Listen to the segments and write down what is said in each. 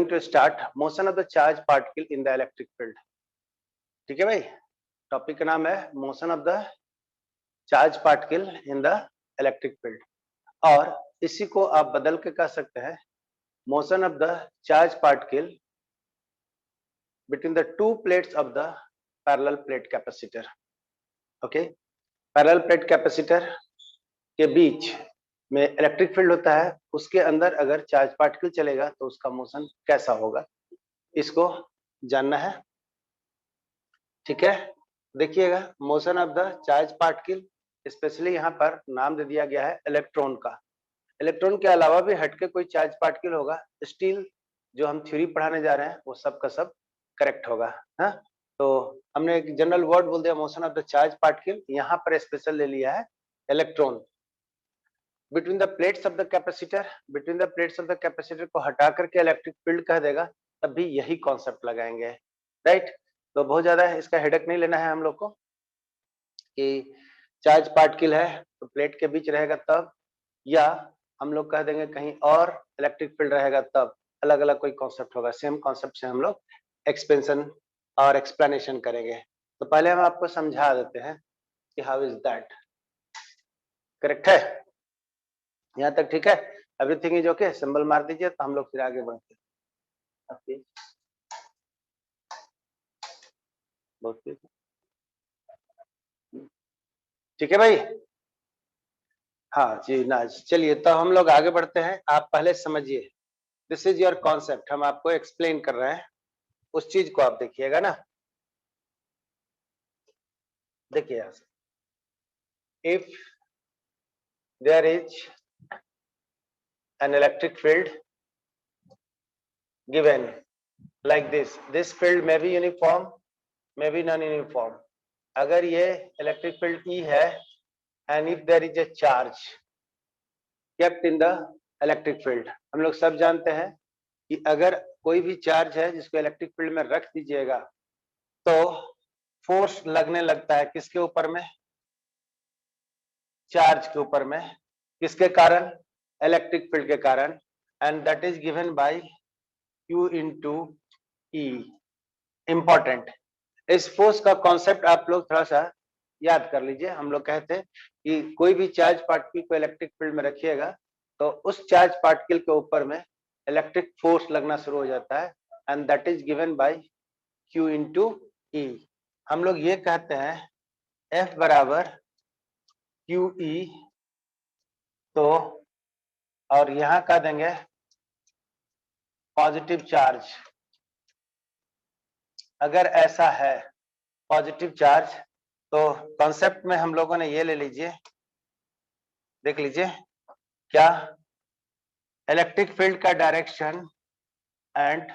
going to start motion of the charge particle in the electric field. ठीक है भाई, topic का नाम है motion of the charge particle in the electric field, और इसी को आप बदल के कह सकते हैं motion of the charge particle between the two plates of the parallel plate capacitor. Okay, parallel plate capacitor के बीच में इलेक्ट्रिक फील्ड होता है, उसके अंदर अगर चार्ज पार्टिकल चलेगा तो उसका मोशन कैसा होगा, इसको जानना है. ठीक है, देखिएगा motion of the charge particle, specially यहाँ पर नाम दे दिया गया है इलेक्ट्रॉन का. इलेक्ट्रॉन के अलावा भी हटके कोई चार्ज पार्टिकल होगा, स्टिल जो हम थ्योरी पढ़ाने जा रहे हैं वो सब का सब करेक्ट होगा. हाँ, तो हमने एक जनरल वर्ड बोल दिया motion of the charge particle, यहाँ पर स्पेशल ले लिया है electron. Between the plates of the capacitor, between the plates of the capacitor को हटा करके इलेक्ट्रिक फील्ड कह देगा, तब भी यही कॉन्सेप्ट लगाएंगे. राइट, तो बहुत ज्यादा इसका हेडेक नहीं लेना है हम लोग को कि चार्ज पार्टिकल है तो प्लेट के बीच रहेगा तब, या हम लोग कह देंगे कहीं और इलेक्ट्रिक फील्ड रहेगा तब. अलग अलग कोई कॉन्सेप्ट होगा, सेम कॉन्सेप्ट से हम लोग एक्सपेंशन और एक्सप्लेनेशन करेंगे. तो पहले हम आपको समझा देते हैं कि हाउ इज दैट. करेक्ट है, यहाँ तक ठीक है, एवरीथिंग इज ओके. सिंबल मार दीजिए तो हम लोग फिर आगे बढ़ते हैं. बहुत ठीक है भाई. हाँ जी ना, चलिए तो हम लोग आगे बढ़ते हैं. आप पहले समझिए, दिस इज योर कॉन्सेप्ट, हम आपको एक्सप्लेन कर रहे हैं, उस चीज को आप देखिएगा ना. देखिए यहाँ से, if there is an electric field given like this field may be uniform, may be non-uniform. अगर ये इलेक्ट्रिक फील्ड E है and if there is a charge kept in the electric field, हम लोग सब जानते हैं कि अगर कोई भी चार्ज है जिसको इलेक्ट्रिक फील्ड में रख दीजिएगा तो फोर्स लगने लगता है किसके ऊपर में, चार्ज के ऊपर में. किसके कारण, इलेक्ट्रिक फील्ड के कारण. And that is given by Q into E. Important, इस फोर्स का कॉन्सेप्ट आप लोग थोड़ा सा याद कर लीजिए. हम लोग कहते हैं कि कोई भी चार्ज पार्टिकल को इलेक्ट्रिक फील्ड में रखिएगा तो उस चार्ज पार्टिकल के ऊपर में इलेक्ट्रिक फोर्स लगना शुरू हो जाता है, and that is given by Q into E. हम लोग ये कहते हैं F बराबर QE, तो और यहां कह देंगे पॉजिटिव चार्ज. अगर ऐसा है पॉजिटिव चार्ज तो कॉन्सेप्ट में हम लोगों ने ये ले लीजिए, देख लीजिए क्या, इलेक्ट्रिक फील्ड का डायरेक्शन एंड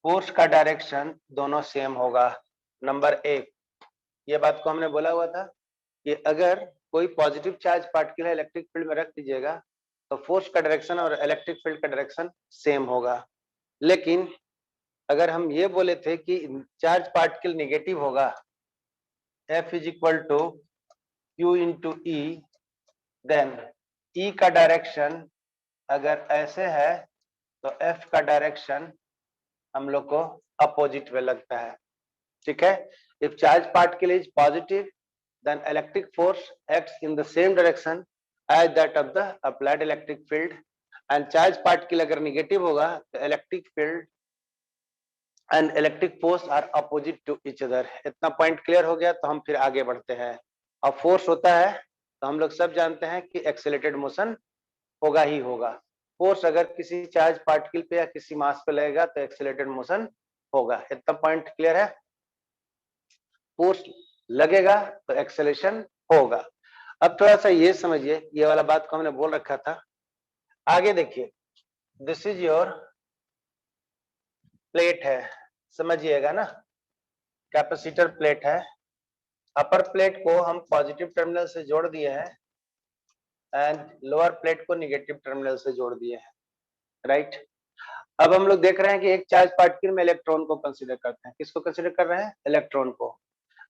फोर्स का डायरेक्शन दोनों सेम होगा. नंबर एक, ये बात को हमने बोला हुआ था कि अगर कोई पॉजिटिव चार्ज पार्टिकल है इलेक्ट्रिक फील्ड में रख दीजिएगा तो फोर्स का डायरेक्शन और इलेक्ट्रिक फील्ड का डायरेक्शन सेम होगा. लेकिन अगर हम ये बोले थे कि चार्ज पार्टिकल नेगेटिव होगा, F is equal to Q into E, then E का डायरेक्शन अगर ऐसे है तो F का डायरेक्शन हम लोग को अपोजिट में लगता है. ठीक है, if charge particle is positive then electric force acts in the same direction as that of the applied electric field, and charge particle अगर negative होगा तो electric field and electric force are opposite to each other. इतना point clear हो गया, तो हम फिर आगे बढ़ते हैं. और फोर्स होता है तो हम लोग सब जानते हैं कि एक्सेलरेटेड मोशन होगा ही होगा. फोर्स अगर किसी चार्ज पार्टिकल पे या किसी मास पे लगेगा तो एक्सेलरेटेड मोशन होगा. इतना पॉइंट क्लियर है. फोर्स लगेगा तो एक्सेलरेशन होगा. अब थोड़ा सा ये समझिए, ये वाला बात को हमने बोल रखा था. आगे देखिए, दिस इज योर प्लेट है, समझिएगा ना, कैपेसिटर प्लेट है. अपर प्लेट को हम पॉजिटिव टर्मिनल से जोड़ दिए हैं एंड लोअर प्लेट को निगेटिव टर्मिनल से जोड़ दिए हैं. राइट, अब हम लोग देख रहे हैं कि एक चार्ज पार्टिकल में इलेक्ट्रॉन को कंसीडर करते हैं. किसको कंसीडर कर रहे हैं, इलेक्ट्रॉन को.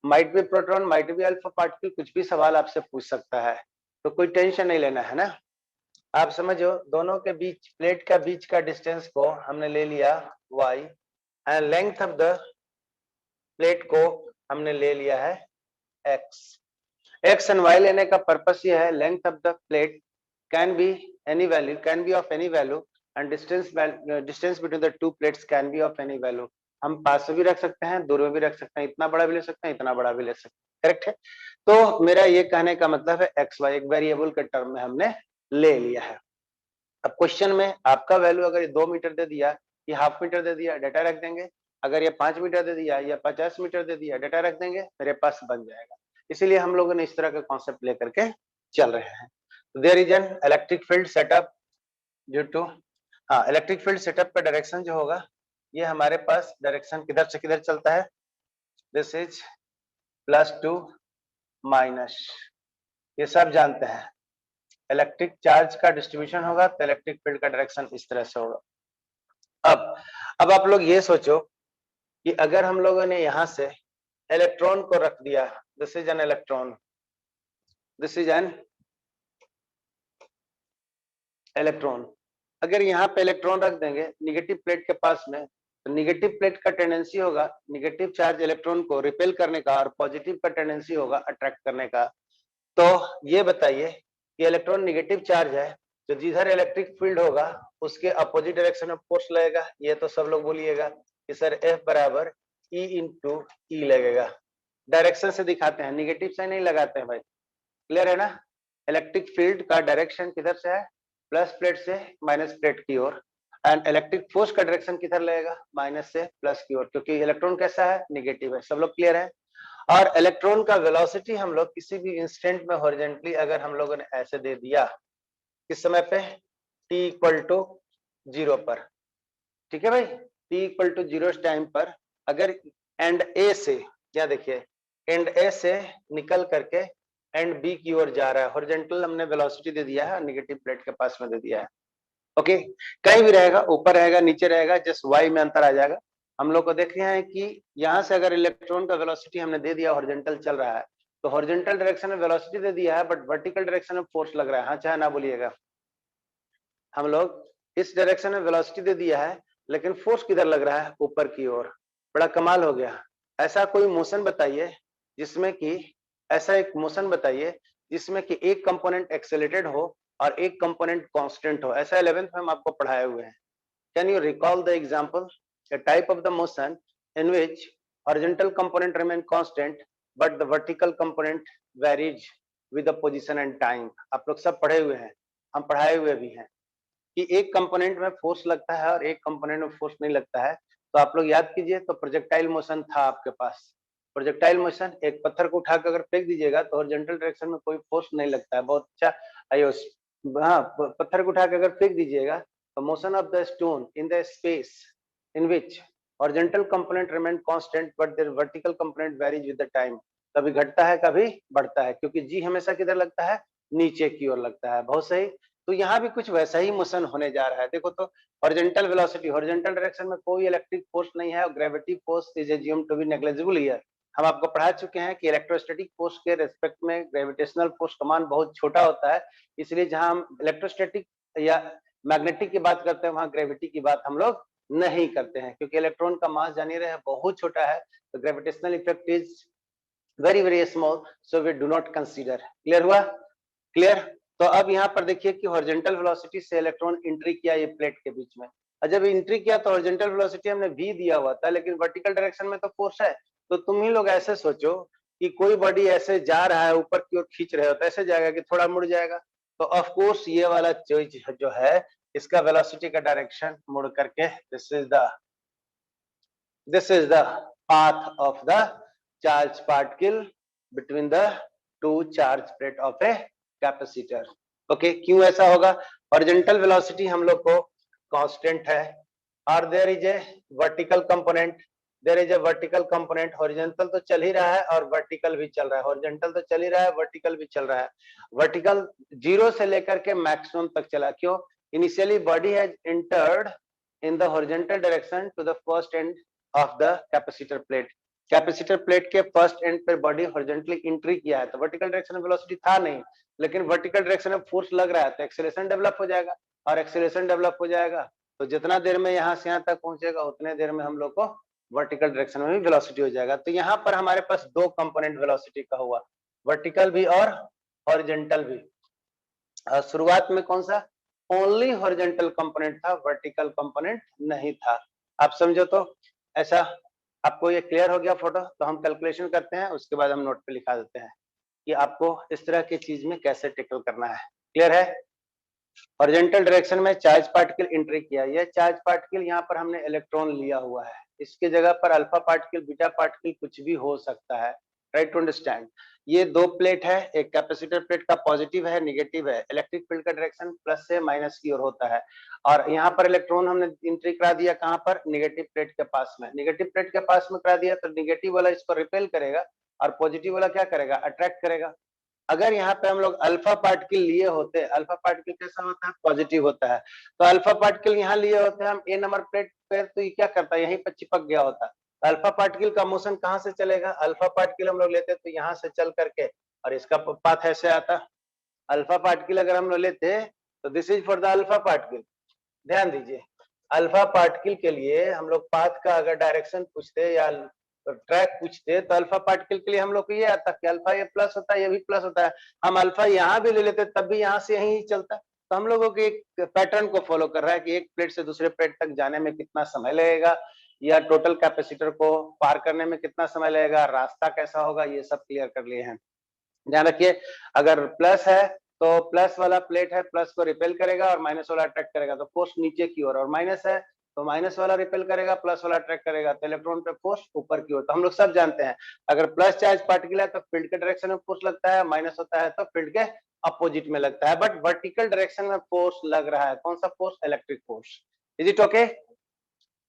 Might be proton, might be alpha particle, कुछ भी सवाल आपसे पूछ सकता है, तो कोई टेंशन नहीं लेना है ना. आप समझो, दोनों के बीच, प्लेट का बीच का डिस्टेंस को हमने ले लिया y and length of the plate को हमने ले लिया है x। x एंड y लेने का पर्पस ये है, length of the plate can be any value, can be of any value and distance between the two plates can be of any value. हम पास में भी रख सकते हैं, दूर में भी रख सकते हैं, इतना बड़ा भी ले सकते हैं, इतना बड़ा भी ले सकते हैं, करेक्ट है। तो मेरा ये कहने का मतलब है एक्स वाई एक वेरिएबल के टर्म में हमने ले लिया है। अब क्वेश्चन में आपका वैल्यू अगर ये 2 मीटर दे दिया, ये हाफ मीटर दे दिया, डाटा रख देंगे। अगर ये 5 मीटर दे दिया या 50 मीटर दे दिया, डाटा रख देंगे, मेरे पास बन जाएगा। इसीलिए हम लोगों ने इस तरह का कॉन्सेप्ट लेकर के चल रहे हैं। There is an electric field setup due to, हाँ, इलेक्ट्रिक फील्ड सेटअप का डायरेक्शन जो होगा, ये हमारे पास डायरेक्शन किधर से किधर चलता है, दिस इज +2 माइनस, ये सब जानते हैं। इलेक्ट्रिक चार्ज का डिस्ट्रीब्यूशन होगा तो इलेक्ट्रिक फील्ड का डायरेक्शन इस तरह से होगा। अब आप लोग ये सोचो कि अगर हम लोगों ने यहां से इलेक्ट्रॉन को रख दिया, this is an electron, this is an electron, अगर यहाँ पे इलेक्ट्रॉन रख देंगे निगेटिव प्लेट के पास में, तो निगेटिव प्लेट का टेंडेंसी होगा निगेटिव चार्ज इलेक्ट्रॉन को रिपेल करने का, और पॉजिटिव का टेंडेंसी होगा अट्रैक्ट करने का। तो ये बताइए कि इलेक्ट्रॉन निगेटिव चार्ज है, तो जिधर इलेक्ट्रिक फील्ड होगा उसके अपोजिट डायरेक्शन में फोर्स लगेगा। ये तो सब लोग बोलिएगा कि सर F बराबर E इंटू ई लगेगा। डायरेक्शन से दिखाते हैं, निगेटिव से नहीं लगाते हैं भाई, क्लियर है ना। इलेक्ट्रिक फील्ड का डायरेक्शन किधर से है, प्लस प्लेट से माइनस प्लेट की ओर, एंड इलेक्ट्रिक फोर्स का डायरेक्शन किधर लगेगा, माइनस से प्लस की ओर, क्योंकि इलेक्ट्रॉन कैसा है, निगेटिव है। सब लोग क्लियर है। और इलेक्ट्रॉन का वेलोसिटी हम लोग किसी भी इंस्टेंट में हॉरिजॉन्टली अगर हम लोगों ने ऐसे दे दिया, किस समय पे, t इक्वल टू 0 पर, ठीक है भाई, t इक्वल टू 0 टाइम पर अगर एंड ए से, क्या देखिए, एंड ए से निकल करके एंड बी की ओर जा रहा है, हॉरिजॉन्टल हमने वेलोसिटी दे दिया है, नेगेटिव प्लेट के पास में दे दिया है। ओके, कहीं भी रहेगा, ऊपर रहेगा, नीचे रहेगा, जस्ट वाई में अंतर आ जाएगा। हम लोग को देख रहे हैं कि यहाँ से अगर इलेक्ट्रॉन का वेलोसिटी हमने दे दिया, हॉरिजॉन्टल चल रहा है, तो हॉरिजॉन्टल डायरेक्शन में वेलोसिटी दे दिया है, बट वर्टिकल डायरेक्शन में फोर्स लग रहा है। हाँ चाहे ना बोलिएगा, हम लोग इस डायरेक्शन में वेलोसिटी दे दिया है, लेकिन फोर्स किधर लग रहा है, ऊपर की ओर। बड़ा कमाल हो गया। ऐसा कोई मोशन बताइए जिसमें कि, ऐसा एक मोशन बताइए जिसमें कि एक कंपोनेंट एक्सेलरेटेड हो और एक कंपोनेंट कांस्टेंट हो। ऐसा 11th में हम आपको पढ़ाए हुए हैं। Can you recall the example, a type of the motion in which horizontal component remain constant but the vertical component varies with the position and time। आप लोग सब पढ़े हुए हैं, हम पढ़ाए हुए भी हैं कि एक कंपोनेंट में फोर्स लगता है और एक कंपोनेंट में फोर्स नहीं लगता है। तो आप लोग याद कीजिए, तो प्रोजेक्टाइल मोशन था आपके पास। प्रोजेक्टाइल मोशन, एक पत्थर को उठाकर अगर फेंक दीजिएगा तो हॉरिजॉन्टल डायरेक्शन में कोई फोर्स नहीं लगता है। बहुत अच्छा आयुष, हाँ, पत्थर को उठाकर अगर फेंक दीजिएगा तो motion of the stone in the space in which horizontal component remain constant but there vertical component varies with the time. कभी घटता है कभी बढ़ता है, क्योंकि जी हमेशा किधर लगता है, नीचे की ओर लगता है। बहुत सही। तो यहाँ भी कुछ वैसा ही मोशन होने जा रहा है। देखो तो, हॉरिजॉन्टल वेलोसिटी, हॉरिजॉन्टल डायरेक्शन में कोई इलेक्ट्रिक फोर्स नहीं है, और gravity force is assumed to be negligible here. हम आपको पढ़ा चुके हैं कि इलेक्ट्रोस्टैटिक फोर्स के रेस्पेक्ट में ग्रेविटेशनल फोर्स का मान बहुत छोटा होता है। इसलिए जहां हम इलेक्ट्रोस्टैटिक या मैग्नेटिक की बात करते हैं, वहां ग्रेविटी की बात हम लोग नहीं करते हैं, क्योंकि इलेक्ट्रॉन का मास जानिए रहे बहुत छोटा है। तो gravitational effect is very very small, so we do not consider. Clear हुआ, क्लियर। तो अब यहाँ पर देखिए कि हॉरिजॉन्टल वेलोसिटी से इलेक्ट्रॉन एंट्री किया ये प्लेट के बीच में, और जब एंट्री किया तो हॉरिजॉन्टल वेलोसिटी हमने v दिया हुआ था, लेकिन वर्टिकल डायरेक्शन में तो फोर्स है। तो तुम ही लोग ऐसे सोचो कि कोई बॉडी ऐसे जा रहा है, ऊपर की ओर खींच रहे हो, तो ऐसे जाएगा कि थोड़ा मुड़ जाएगा। तो ऑफ कोर्स ये वाला चीज जो है, इसका वेलोसिटी का डायरेक्शन मुड़ करके, this is the path of the charge particle between the two charge plate of a capacitor। Okay, क्यों ऐसा होगा, हॉरिजॉन्टल वेलोसिटी हम लोग को कांस्टेंट है, और there is a vertical component, there is a vertical component. Horizontal तो चल ही रहा है और वर्टिकल भी चल रहा है, हॉरिजॉन्टल तो चल ही रहा है, वर्टिकल भी चल रहा है। वर्टिकल 0 से लेकर के मैक्सिमम तक चला। क्यों, initially body has entered in the horizontal direction to the first end of the capacitor plate। Capacitor plate के फर्स्ट एंड पे बॉडी हॉरिजॉन्टली एंट्री किया है, तो वर्टिकल डायरेक्शन में वेलोसिटी था नहीं, लेकिन वर्टिकल डायरेक्शन में फोर्स लग रहा है, तो एक्सेलरेशन डेवलप हो जाएगा, और एक्सेलरेशन डेवलप हो जाएगा तो जितना देर में यहाँ से यहाँ तक पहुंचेगा उतने देर में हम लोग को वर्टिकल डायरेक्शन में भी वेलोसिटी हो जाएगा। तो यहाँ पर हमारे पास दो कंपोनेंट वेलोसिटी का हुआ, वर्टिकल भी और हॉरिजॉन्टल भी। शुरुआत में कौन सा ओनली हॉरिजॉन्टल कंपोनेंट था, वर्टिकल कंपोनेंट नहीं था। आप समझो तो ऐसा आपको ये क्लियर हो गया फोटो। तो हम कैलकुलेशन करते हैं, उसके बाद हम नोट पे लिखा देते हैं कि आपको इस तरह की चीज में कैसे टेकल करना है। क्लियर है? हॉरिजॉन्टल डायरेक्शन में चार्ज पार्टिकल एंट्री किया, ये चार्ज पार्टिकल यहाँ पर हमने इलेक्ट्रॉन लिया हुआ है, इसके जगह पर अल्फा पार्टिकल बीटा पार्टिकल कुछ भी हो सकता है। Right to understand. ये दो प्लेट है, एक कैपेसिटर प्लेट का पॉजिटिव है नेगेटिव है, इलेक्ट्रिक फील्ड का डायरेक्शन प्लस से माइनस की ओर होता है, और यहाँ पर इलेक्ट्रॉन हमने एंट्री करा दिया कहाँ पर, नेगेटिव प्लेट के पास में। नेगेटिव प्लेट के पास में करा दिया तो नेगेटिव वाला इसको रिपेल करेगा और पॉजिटिव वाला क्या करेगा, अट्रैक्ट करेगा। अगर यहाँ पे हम लोग अल्फा पार्टिकल लिए होते, अल्फा पार्टिकल कैसा होता है, पॉजिटिव होता है, तो अल्फा पार्टिकल यहाँ लिए होते हैं हम ए नंबर प्लेट पे, तो ये क्या करता है, यहीं पर चिपक गया होता। अल्फा पार्टिकल का मोशन कहाँ से चलेगा, अल्फा पार्टिकल हम लोग लेते तो यहाँ से चल करके, और इसका पाथ ऐसे आता। अल्फा पार्टिकल अगर हम लोग लेते तो this is for the alpha particle. ध्यान दीजिए, अल्फा पार्टिकल के लिए हम लोग पाथ का अगर डायरेक्शन पूछते या ट्रैक पूछते तो अल्फा पार्टिकल के लिए हम लोग को ये आता कि अल्फा ये प्लस होता है, ये भी प्लस होता है। हम अल्फा यहाँ भी ले लेते तब भी यहाँ से यहीं चलता। तो हम लोगों के एक पैटर्न को फॉलो कर रहा है कि एक प्लेट से दूसरे प्लेट तक जाने में कितना समय लगेगा, या टोटल कैपेसिटर को पार करने में कितना समय लगेगा, रास्ता कैसा होगा, ये सब क्लियर कर लिए हैं। ध्यान रखिए, अगर प्लस है तो प्लस वाला प्लेट है, प्लस को रिपेल करेगा और माइनस वाला अट्रैक्ट करेगा, तो फोर्स नीचे की ओर, और माइनस है तो माइनस वाला रिपेल करेगा, प्लस वाला अट्रैक्ट करेगा, तो इलेक्ट्रॉन पे फोर्स ऊपर की ओर। तो हम लोग सब जानते हैं अगर प्लस चार्ज पार्टिकल है तो फील्ड के डायरेक्शन में फोर्स लगता है, माइनस होता है तो फील्ड के अपोजिट में लगता है। बट वर्टिकल डायरेक्शन में फोर्स लग रहा है, कौन सा force, electric force. Is it okay?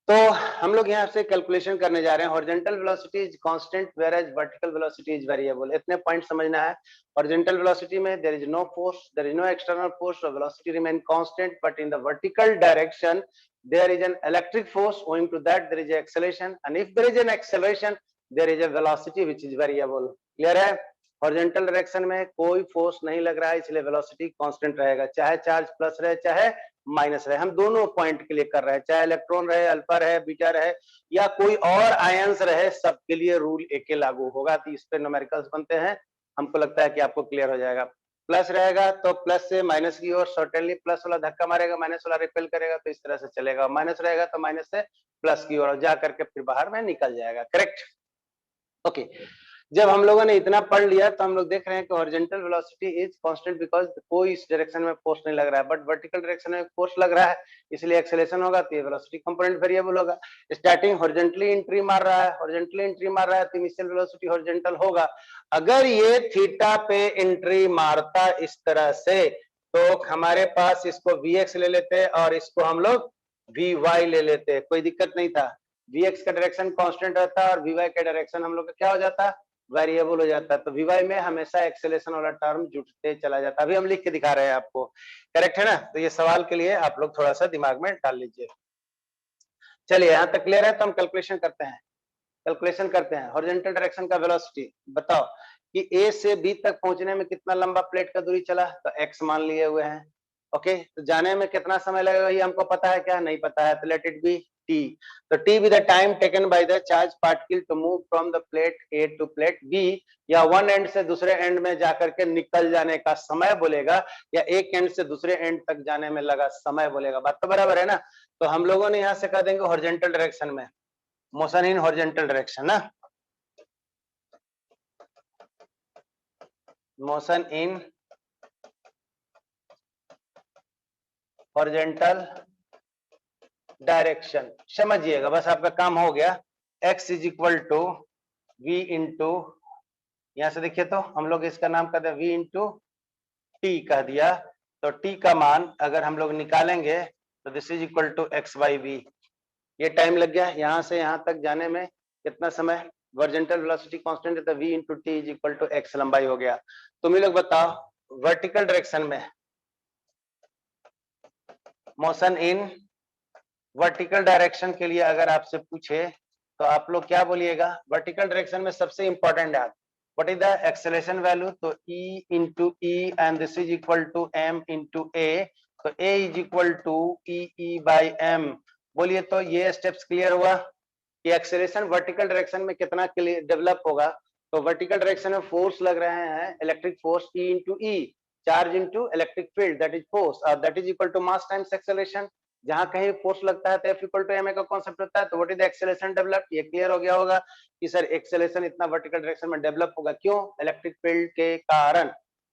तो हम लोग यहाँ से कैलकुलेशन करने जा रहे हैं, horizontal velocity is constant whereas vertical velocity is variable. इतने पॉइंट समझना है। हॉरिजॉन्टल वेलोसिटी में there is no force, there is no external force, so velocity remain constant, but in the vertical direction there is an electric force, owing to that there is a acceleration, and if there is an acceleration there is a velocity which is variable. Clear है? Horizontal direction में कोई force नहीं लग रहा है, इसलिए velocity constant रहेगा, चाहे चार्ज प्लस रहे चाहे माइनस रहे। हम दोनों पॉइंट के लिए कर रहे हैं, चाहे इलेक्ट्रॉन रहे, अल्फा रहे, बीटा रहे, या कोई और आयंस रहे, सबके लिए रूल एक ही लागू होगा। तो इस पे न्यूमेरिकल्स बनते हैं, हमको लगता है कि आपको क्लियर हो जाएगा। प्लस रहेगा तो प्लस से माइनस की ओर सर्टेनली प्लस वाला धक्का मारेगा, माइनस वाला रिपेल करेगा, तो इस तरह से चलेगा। माइनस रहेगा तो माइनस से प्लस की ओर जा करके फिर बाहर में निकल जाएगा। करेक्ट? ओके। जब हम लोगों ने इतना पढ़ लिया तो हम लोग देख रहे हैं कि horizontal velocity is constant because कोई इस डायरेक्शन में फोर्स नहीं लग रहा है, बट वर्टिकल डायरेक्शन में फोर्स लग रहा है, इसलिए एक्सेलरेशन होगा, तो ये वेलोसिटी कंपोनेंट वेरिएबल होगा। स्टार्टिंग हॉरिजॉन्टली एंट्री मार रहा है, हॉरिजॉन्टली एंट्री मार रहा है तो इनिशियल वेलोसिटी हॉरिजॉन्टल होगा। अगर ये थीटा पे एंट्री मारता इस तरह से, तो हमारे पास इसको vx ले लेते और इसको हम लोग vy ले लेते, कोई दिक्कत नहीं था। vx का डायरेक्शन कांस्टेंट रहता और vy का डायरेक्शन हम लोग का क्या हो जाता, वेरिएबल हो जाता है। तो vy में हमेशा एक्सेलरेशन वाला टर्म जुड़ते चला जाता है। अभी हम लिख के दिखा रहे हैं आपको, करेक्ट है ना? तो ये सवाल के लिए आप लोग थोड़ा सा दिमाग में डाल लीजिए। चलिए यहाँ तक क्लियर है, तो हम कैलकुलेशन करते हैं। कैलकुलेशन करते हैं हॉरिजॉन्टल डायरेक्शन का वेलोसिटी। बताओ कि ए से बी तक पहुंचने में कितना लंबा प्लेट का दूरी चला, तो एक्स मान लिए हुए हैं। ओके, तो जाने में कितना समय लगेगा ये हमको पता है क्या, नहीं पता है, तो लेट इट बी टी। तो t be the time taken by the charge particle to move from the plate A to plate B, या वन एंड से दूसरे एंड में जाकर के निकल जाने का समय बोलेगा, या एक एंड से दूसरे एंड तक जाने में लगा समय बोलेगा। बात तो बराबर है ना? तो हम लोगों ने यहाँ से कह देंगे हॉरिजॉन्टल डायरेक्शन में, मोशन इन हॉरिजॉन्टल डायरेक्शन ना, मोशन इन हॉरिजॉन्टल डायरेक्शन। समझिएगा, बस आपका काम हो गया। x is equal to v into, यहां से देखिए तो हम लोग इसका नाम कर दिया v इंटू टी कह दिया, तो t का मान अगर हम लोग निकालेंगे तो this is equal to x by v. ये टाइम लग गया यहां से यहां तक जाने में, कितना समय, वर्जेंटल वेलोसिटी कांस्टेंट है तो v into t is equal to x लंबाई हो गया। तुम लोग बताओ वर्टिकल डायरेक्शन में मोशन इन वर्टिकल डायरेक्शन के लिए अगर आपसे पूछे तो आप लोग क्या बोलिएगा, वर्टिकल डायरेक्शन में सबसे इंपॉर्टेंट है what is the acceleration value, तो E into e and this is equal to M into a, तो A is equal to E by M। बोलिए तो ये स्टेप्स क्लियर हुआ कि एक्सेलरेशन वर्टिकल डायरेक्शन में कितना डेवलप होगा। तो वर्टिकल डायरेक्शन में फोर्स लग रहे हैं, electric force E into e, charge into electric field that is force, और that is equal to mass times acceleration. जहां कहीं फोर्स लगता है तो F इक्वल टू ma का कॉन्सेप्ट होता है। तो what is the acceleration develop, ये क्लियर हो गया होगा कि सर एक्सेलरेशन इतना वर्टिकल डायरेक्शन में डेवलप होगा, क्यों, इलेक्ट्रिक फील्ड के कारण।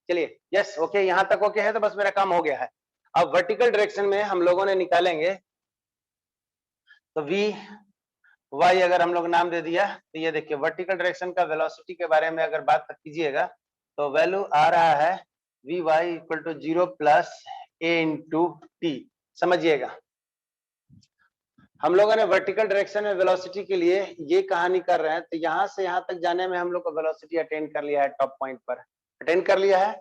चलिए यस ओके, यहां तक ओके है तो बस मेरा काम हो गया है। अब वर्टिकल डायरेक्शन में हम लोगों ने निकालेंगे तो v y अगर हम लोग नाम दे दिया तो ये देखिए वर्टिकल डायरेक्शन का वेलोसिटी के बारे में अगर बात कीजिएगा तो वैल्यू आ रहा है v y equal to 0 plus a into t. समझिएगा हम लोगों ने वर्टिकल डायरेक्शन में वेलोसिटी के लिए ये कहानी कर रहे हैं, तो यहां से यहां तक जाने में हम लोग को वेलोसिटी अटेन कर लिया है, टॉप पॉइंट पर अटेन कर लिया है।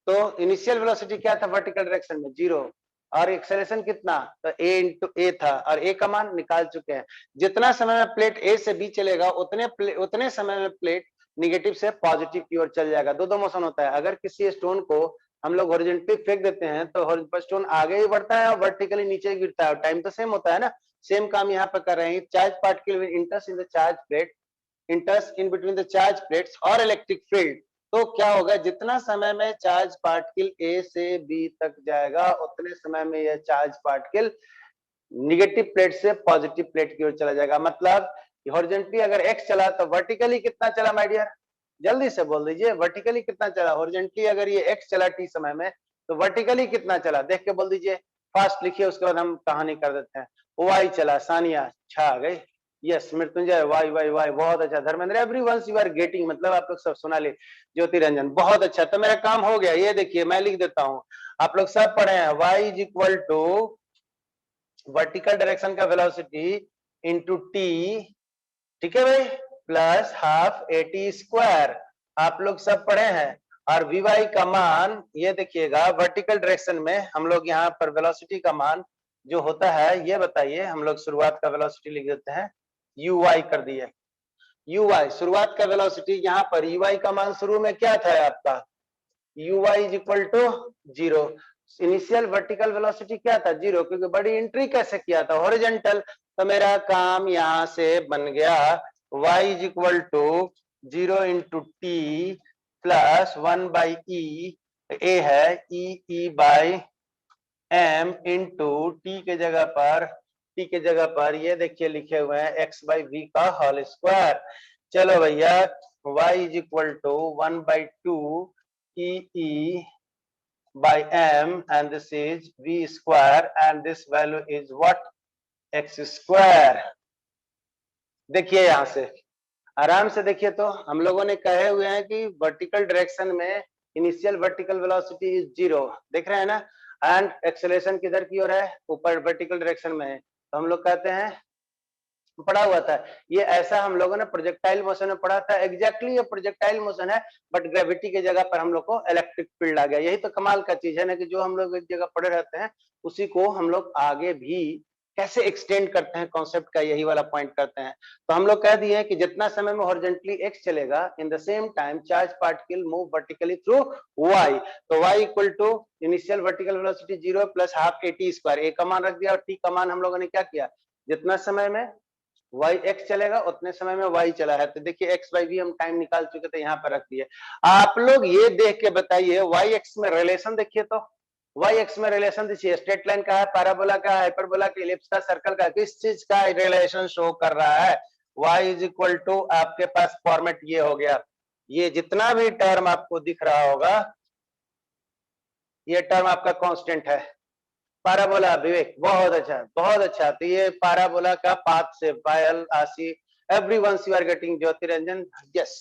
तो इनिशियल वेलोसिटी क्या था वर्टिकल डायरेक्शन में, 0, और एक्सेलरेशन कितना, तो a इंटू ए था, और a का मान निकाल चुके हैं। जितना समय में प्लेट a से b चलेगा उतने समय में प्लेट निगेटिव से पॉजिटिव की ओर चल जाएगा। दो मोशन होता है, अगर किसी स्टोन को हम लोग हॉरिजॉन्टली फेंक देते हैं तो स्टोन आगे ही बढ़ता है और वर्टिकली नीचे गिरता है, टाइम तो सेम होता है ना। सेम काम यहाँ पर कर रहे हैं, charge particle will इंटर्स in the charge plate, इंटर्स in between the charge plates और इलेक्ट्रिक फील्ड। तो क्या होगा, जितना समय में चार्ज पार्टिकल ए से बी तक जाएगा उतने समय में यह चार्ज पार्टिकल निगेटिव प्लेट से पॉजिटिव प्लेट की ओर चला जाएगा। मतलब हॉरिजॉन्टली अगर एक्स चला तो वर्टिकली कितना चला माय डियर, जल्दी से बोल दीजिए, वर्टिकली कितना चला, हॉरिजॉन्टली अगर ये एक्स चला टी समय में तो वर्टिकली कितना चला, देख के बोल दीजिए, फास्ट लिखिए, उसके बाद हम कहानी कर देते हैं। वाई चला, सानिया छा गई, यस मृत्युंजय वाई वाई वाई, बहुत अच्छा Dharmendra, everyone you are getting, मतलब आप लोग सब सुना ले, ज्योति रंजन बहुत अच्छा, तो मेरा काम हो गया। ये देखिए मैं लिख देता हूँ, आप लोग सब पढ़े हैं, y is equal to vertical direction का वेलोसिटी इंटू टी, ठीक है भाई, plus half a t square, आप लोग सब पढ़े हैं। और वी वाई का मान ये देखिएगा, वर्टिकल डायरेक्शन में हम लोग यहाँ पर वेलोसिटी का मान जो होता है ये बताइए, हम लोग शुरुआत का वेलोसिटी लिख देते हैं, यू वाई कर दिए, यू वाई शुरुआत का वेलोसिटी, यहाँ पर यू वाई का मान शुरू में क्या था आपका, u y is equal to 0, initial vertical velocity क्या था 0, क्योंकि बड़ी एंट्री कैसे किया था हॉरिजॉन्टल, तो मेरा काम यहां से बन गया y is equal to 0 into t plus 1 by e, a है e by m into t के जगह पर ये देखिए लिखे हुए हैं x बाई वी का होल स्क्वायर। चलो भैया y is equal to 1 by 2 e by m and this is v square and this value is what, x square। देखिए यहां से आराम से देखिए, तो हम लोगों ने कहे हुए हैं कि वर्टिकल डायरेक्शन में इनिशियल वर्टिकल वेलोसिटी इज 0, देख रहे हैं ना, एंड एक्सेलरेशन किधर की ओर है, ऊपर वर्टिकल डायरेक्शन में है, तो हम लोग कहते हैं पढ़ा हुआ था ये, ऐसा हम लोगों ने प्रोजेक्टाइल मोशन में पढ़ा था, एग्जैक्टली ये प्रोजेक्टाइल मोशन है, बट ग्रेविटी की जगह पर हम लोग को इलेक्ट्रिक फील्ड आ गया। यही तो कमाल का चीज है ना, कि जो हम लोग एक जगह पढ़े रहते हैं उसी को हम लोग आगे भी कैसे एक्सटेंड करते हैं कॉन्सेप्ट का, यही वाला पॉइंट करते हैं। तो हम लोग कह दिए कि जितना समय में हॉरिजॉन्टली एक्स चलेगा, in the same time charge particle move vertically through y, तो y equal to initial vertical velocity 0 plus half a t square, a का मान रख दिया और टी का मान हम लोगों ने क्या किया, जितना समय में y x चलेगा उतने समय में y चला है, तो देखिए x बाई v हम टाइम निकाल चुके थे, यहाँ पर रख दिए। आप लोग ये देख के बताइए y x में रिलेशन देखिए, तो y x में रिलेशन देखिए, स्ट्रेट लाइन का है, पैराबोला का, हाइपरबोला का, इलिप्स का, सर्कल का, किस चीज का रिलेशन शो कर रहा है, y इज इक्वल टू आपके पास फॉर्मेट ये हो गया, ये जितना भी टर्म आपको दिख रहा होगा ये टर्म आपका कांस्टेंट है, पैराबोला, विवेक बहुत अच्छा बहुत अच्छा, तो ये पैराबोला का पाथ से पायल आशी, everyone you are getting, Jyoti Ranjan, yes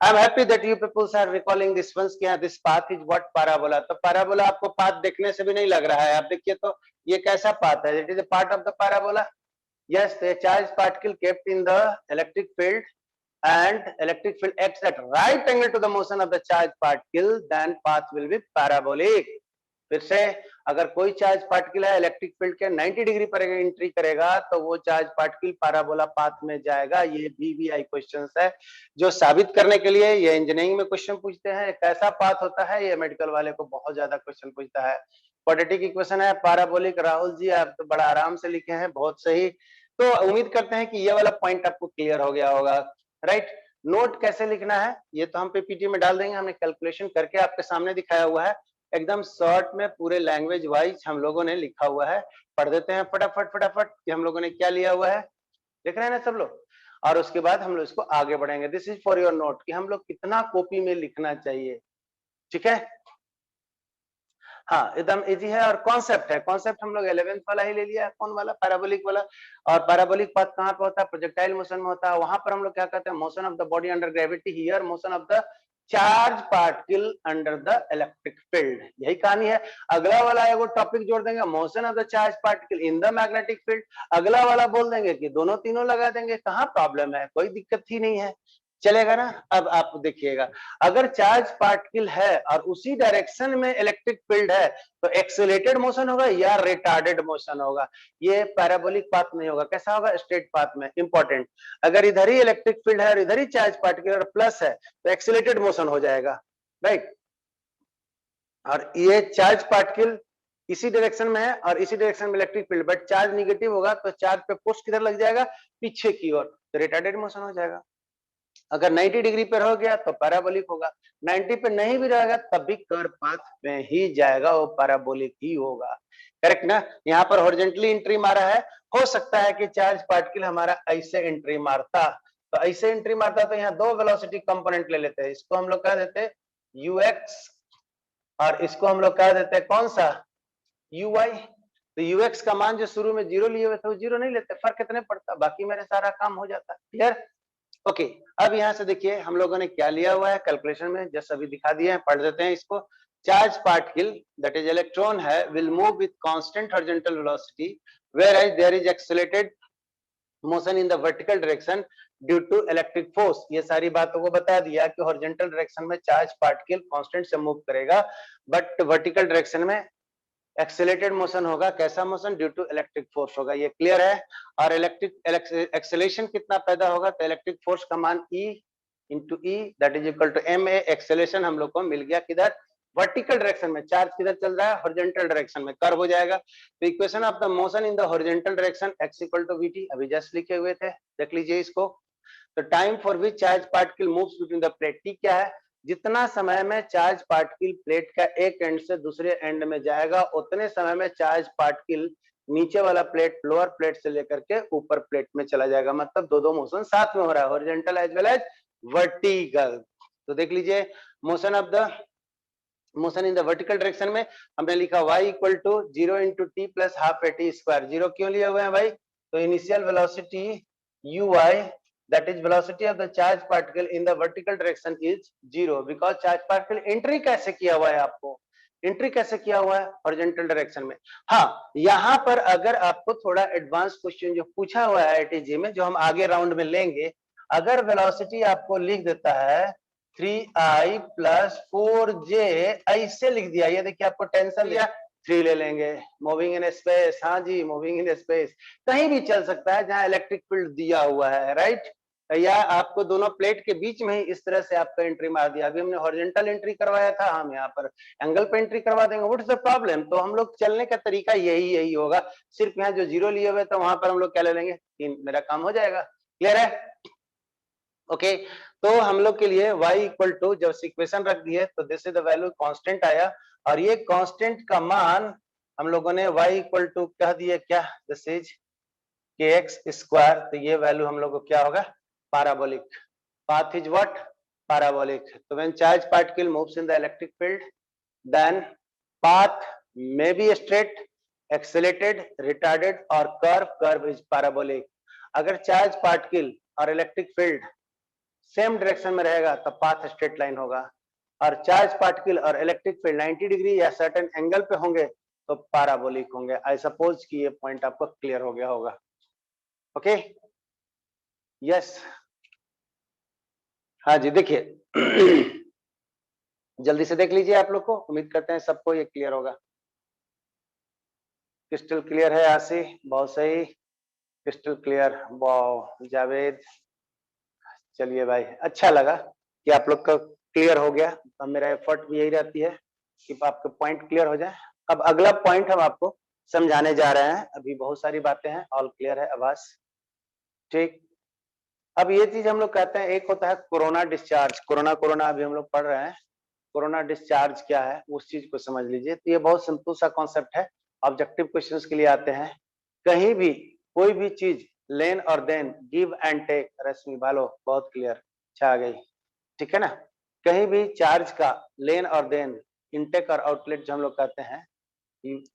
I am happy that you people are recalling this once, क्या this path is what parabola, तो पैराबोला आपको पाथ देखने से भी नहीं लग रहा है, आप देखिए तो ये कैसा पाथ है, it is a part of the parabola, yes, the charge particle kept in the electric field and electric field acts at right angle to the motion of the charge particle, then path will be parabolic। फिर से अगर कोई charge particle है electric field के 90 degree पर entry करेगा तो वो चार्ज पार्टिकल पैराबोला पाथ में जाएगा। ये VVI क्वेश्चंस है जो साबित करने के लिए ये इंजीनियरिंग में क्वेश्चन पूछते हैं। कैसा पाथ होता है ये मेडिकल वाले को बहुत ज्यादा क्वेश्चन पूछता है। क्वाड्रेटिक इक्वेशन है पैराबोलिक। राहुल जी आप तो बड़ा आराम से लिखे हैं, बहुत सही। तो उम्मीद करते हैं कि ये वाला पॉइंट आपको क्लियर हो गया होगा, राइट। नोट कैसे लिखना है ये तो हम पीपीटी में डाल देंगे, हमने कैलकुलेशन करके आपके सामने दिखाया हुआ है, एकदम शॉर्ट में पूरे लैंग्वेज वाइज हम लोगों ने लिखा हुआ है। पढ़ देते हैं फटाफट फटाफट कि हम लोगों ने क्या लिया हुआ है, देख रहे हैं ना सब लोग। और उसके बाद हम लोग इसको आगे बढ़ेंगे। This is for your note कि हम लोग कितना कॉपी में लिखना चाहिए, ठीक है। हाँ एकदम इजी है। और कॉन्सेप्ट है, कॉन्सेप्ट हम लोग 11th वाला ही ले लिया है, कौन वाला, पैराबोलिक वाला। और पैराबोलिक पाथ कहाँ पे होता है, प्रोजेक्टाइल मोशन में होता है। वहां पर हम लोग क्या कहते हैं, motion of the body under gravity, here motion of the charge particle under the electric field, यही कहानी है। अगला वाला एगो टॉपिक जोड़ देंगे, motion of the charge particle in the magnetic field. अगला वाला बोल देंगे कि दोनों तीनों लगा देंगे, कहाँ प्रॉब्लम है, कोई दिक्कत ही नहीं है, चलेगा ना। अब आप देखिएगा, अगर चार्ज पार्टिकल है और उसी डायरेक्शन में इलेक्ट्रिक फील्ड है तो एक्सेलरेटेड मोशन होगा या रिटार्डेड मोशन होगा। ये पैराबोलिक पाथ नहीं होगा, कैसा होगा, स्ट्रेट पाथ में। इंपॉर्टेंट, अगर इधर ही इलेक्ट्रिक फील्ड है और इधर ही चार्ज पार्टिकल और प्लस है तो एक्सेलरेटेड मोशन हो जाएगा, राइट। और ये चार्ज पार्टिकल इसी डायरेक्शन में है और इसी डायरेक्शन में electric field, but charge negative होगा तो चार्ज पे फोर्स किधर लग जाएगा, पीछे की ओर, तो रिटार्डेड मोशन हो जाएगा। अगर 90 डिग्री पर हो गया तो पैराबोलिक होगा, 90 पे नहीं भी रहेगा तब भी कर्व पाथ में ही जाएगा, वो पैराबोलिक ही होगा, करेक्ट ना। यहाँ पर हॉरिजॉन्टली एंट्री मारा है, हो सकता है कि चार्ज पार्टिकल हमारा ऐसे एंट्री मारता, तो ऐसे एंट्री मारता तो यहाँ दो वेलोसिटी कंपोनेंट ले लेते हैं, इसको हम लोग कह देते हैं यूएक्स और इसको हम लोग कह देते हैं कौन सा, यूवाई। तो यूएक्स का मान जो शुरू में जीरो लिए हुए थे वो जीरो नहीं लेते, फर्क कितने पड़ता, बाकी मेरे सारा काम हो जाता, क्लियर। ओके अब यहां से देखिए हम लोगों ने क्या लिया हुआ है कैलकुलेशन में, जस्ट अभी दिखा दिया है, पढ़ देते हैं इसको। Charge particle that is electron है will move with constant horizontal velocity whereas there is accelerated motion in the vertical direction due to electric force. ये सारी बातों को बता दिया कि हॉरिजॉन्टल डायरेक्शन में चार्ज पार्टिकल कांस्टेंट से मूव करेगा, बट वर्टिकल डायरेक्शन में एक्सेलरेटेड मोशन होगा, कैसा motion, due to electric force होगा, ये क्लियर है। और इलेक्ट्रिक एक्सेलरेशन कितना पैदा होगा, तो इलेक्ट्रिक फोर्स का मान E into e that is equal to ma। Acceleration हम लोग को मिल गया किधर, वर्टिकल डायरेक्शन में, चार्ज किधर चल रहा है, हॉरिजॉन्टल डायरेक्शन में, कर्व हो जाएगा। तो equation of the motion in the horizontal direction x equal to vt, अभी जस्ट लिखे हुए थे, देख लीजिए इसको। तो time for which charge particle moves between the plate, t क्या है, जितना समय में चार्ज पार्टिकल प्लेट का एक एंड से दूसरे एंड में जाएगा उतने समय में चार्ज पार्टिकल नीचे वाला प्लेट लोअर प्लेट से लेकर के ऊपर प्लेट में चला जाएगा, मतलब दो दो मोशन साथ में हो रहा है, horizontal as well as vertical. तो देख लीजिए motion of the motion in the vertical direction में हमने लिखा y equal to 0 into t plus half a t square. Zero क्यों लिए हुए हैं भाई, तो initial velocity uy that is velocity of the charge particle in the vertical direction is 0 because charge particle entry कैसे किया हुआ है, आपको एंट्री कैसे किया हुआ है, हॉरिजॉन्टल डायरेक्शन में। हाँ यहाँ पर अगर आपको थोड़ा एडवांस क्वेश्चन जो पूछा हुआ है आईआईटी में, जो हम आगे राउंड में लेंगे, अगर वेलोसिटी आपको लिख देता है 3i प्लस 4j, ऐसे लिख दिया, ये देखिए आपको टेंशन दिया, 3 ले लेंगे, मूविंग इन स्पेस, हाँ जी मूविंग इन स्पेस, कहीं भी चल सकता है जहां इलेक्ट्रिक फील्ड दिया हुआ है, राइट। या आपको दोनों प्लेट के बीच में ही इस तरह से आपका एंट्री मार दिया, अभी हमने हॉरिजॉन्टल एंट्री करवाया था, हम यहाँ पर एंगल पे एंट्री करवा देंगे, व्हाट इज द प्रॉब्लम। तो हम लोग चलने का तरीका यही होगा, सिर्फ यहाँ जो जीरो लिए हुए तो वहां पर हम लोग क्या ले लेंगे, 3, मेरा काम हो जाएगा, क्लियर है। ओके तो हम लोग के लिए y इक्वल टू जब इक्वेशन रख दिए तो this is the value constant आया, और ये कांस्टेंट का मान हम लोगों ने y इक्वल टू कह दिया क्या, दिस इज kx स्क्वायर, तो ये वैल्यू हम लोग को क्या होगा, parabolic. Path is what, parabolic. तो when charge particle moves in the electric field then path may be straight, accelerated, retarded और कर्व इज पैराबोलिक। अगर चार्ज पार्टिकल और इलेक्ट्रिक फील्ड सेम डायरेक्शन में रहेगा तो पाथ स्ट्रेट लाइन होगा, और charge particle और इलेक्ट्रिक फील्ड 90 डिग्री या सर्टेन एंगल पे होंगे तो पैराबोलिक होंगे। आई सपोज कि ये पॉइंट आपको क्लियर हो गया होगा। ओके यस हाँ जी देखिए जल्दी से देख लीजिए आप लोग को, उम्मीद करते हैं सबको ये क्लियर होगा। क्रिस्टल क्लियर है आशी? बहुत सही, क्रिस्टल क्लियर। वाह जावेद, चलिए भाई, अच्छा लगा कि आप लोग का क्लियर हो गया। अब मेरा एफर्ट भी यही रहती है कि आपके पॉइंट क्लियर हो जाए। अब अगला पॉइंट हम आपको समझाने जा रहे हैं। अभी बहुत सारी बातें हैं, ऑल क्लियर है आवाज? ठीक। अब ये चीज हम लोग कहते हैं, एक होता है कोरोना डिस्चार्ज। कोरोना कोरोना अभी हम लोग पढ़ रहे हैं। कोरोना डिस्चार्ज क्या है उस चीज को समझ लीजिए। तो ये बहुत सिंपल सा कॉन्सेप्ट है, ऑब्जेक्टिव क्वेश्चंस के लिए आते हैं। कहीं भी कोई भी चीज लेन और देन, गिव एंड टेक, रश्मि भालो बहुत क्लियर, छा गई, ठीक है ना। कहीं भी चार्ज का लेन और देन, इनटेक और आउटलेट जो हम लोग कहते हैं,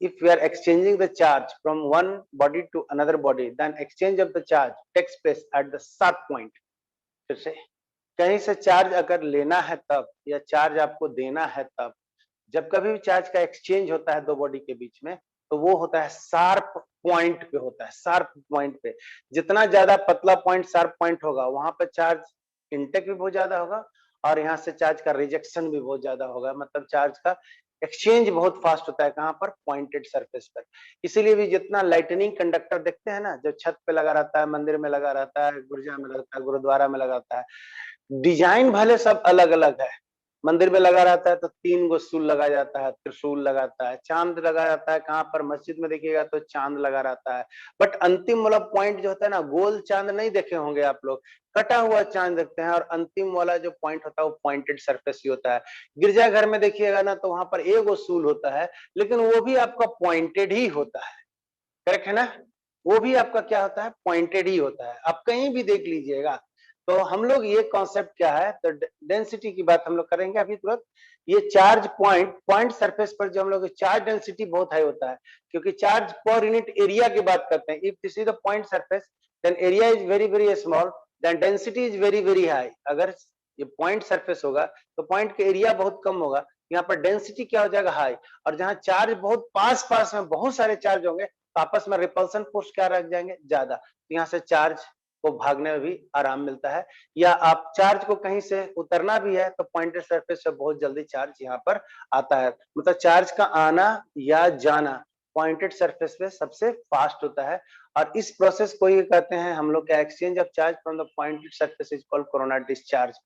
if we are exchanging the charge from one body to another body, then exchange of the charge takes place at the sharp point। फिर से, कहीं से चार्ज अगर लेना है तब, या चार्ज आपको देना है तब, जब कभी भी चार्ज का एक्सचेंज होता है दो बॉडी के बीच में, तो वो होता है शार्प पॉइंट पे होता है, शार्प पॉइंट पे। जितना ज्यादा पतला पॉइंट, शार्प पॉइंट होगा, वहां पर चार्ज इनटेक भी बहुत ज्यादा होगा, और यहाँ से चार्ज का रिजेक्शन भी बहुत ज्यादा होगा। मतलब चार्ज का एक्सचेंज बहुत फास्ट होता है, कहाँ पर? पॉइंटेड सरफेस पर। इसीलिए भी जितना लाइटनिंग कंडक्टर देखते हैं ना, जो छत पे लगा रहता है, मंदिर में लगा रहता है, गिरजा में लगता है, गुरुद्वारा में लगा रहता है, डिजाइन भले सब अलग अलग है। मंदिर में लगा रहता है तो 3 गो सूल लगा जाता है, त्रिशूल लगाता है, चांद लगा जाता है, कहाँ पर? मस्जिद में देखिएगा तो चांद लगा रहता है। बट अंतिम वाला पॉइंट जो होता है ना, गोल चांद नहीं देखे होंगे आप लोग, कटा हुआ चांद देखते हैं। और अंतिम वाला जो पॉइंट होता है वो पॉइंटेड सरफेस ही होता है। गिरजाघर में देखिएगा ना, तो वहां पर एक गो सूल होता है, लेकिन वो भी आपका पॉइंटेड ही होता है। करेक्ट है ना? वो भी आपका क्या होता है? पॉइंटेड ही होता है। आप कहीं भी देख लीजिएगा। तो हम लोग ये कॉन्सेप्ट क्या है, तो डेंसिटी की बात हम लोग करेंगे अभी तुरंत। ये चार्ज पॉइंट, पॉइंट सरफेस पर जो हम लोग चार्ज डेंसिटी बहुत हाई होता है, क्योंकि चार्ज पर यूनिट एरिया की बात करते हैं। If this is the point surface, then area is very very small, then density is very very high. अगर ये पॉइंट सरफेस होगा तो पॉइंट का एरिया बहुत कम होगा, यहाँ पर डेंसिटी क्या हो जाएगा? हाई। और जहाँ चार्ज बहुत पास पास में बहुत सारे चार्ज होंगे, तो आपस में रिपल्सन फोर्स क्या रख जाएंगे? ज्यादा। तो यहाँ से चार्ज को भागने में भी आराम मिलता है। या आप चार्ज को कहीं से उतरना भी है तो पॉइंटेड सरफेस से बहुत जल्दी चार्ज यहाँ पर आता है। मतलब चार्ज का आना या जाना पॉइंटेड सरफेस पे सबसे फास्ट होता है। और इस प्रोसेस को ये कहते हैं हम लोग क्या? Exchange of charge from the pointed surface is called corona discharge.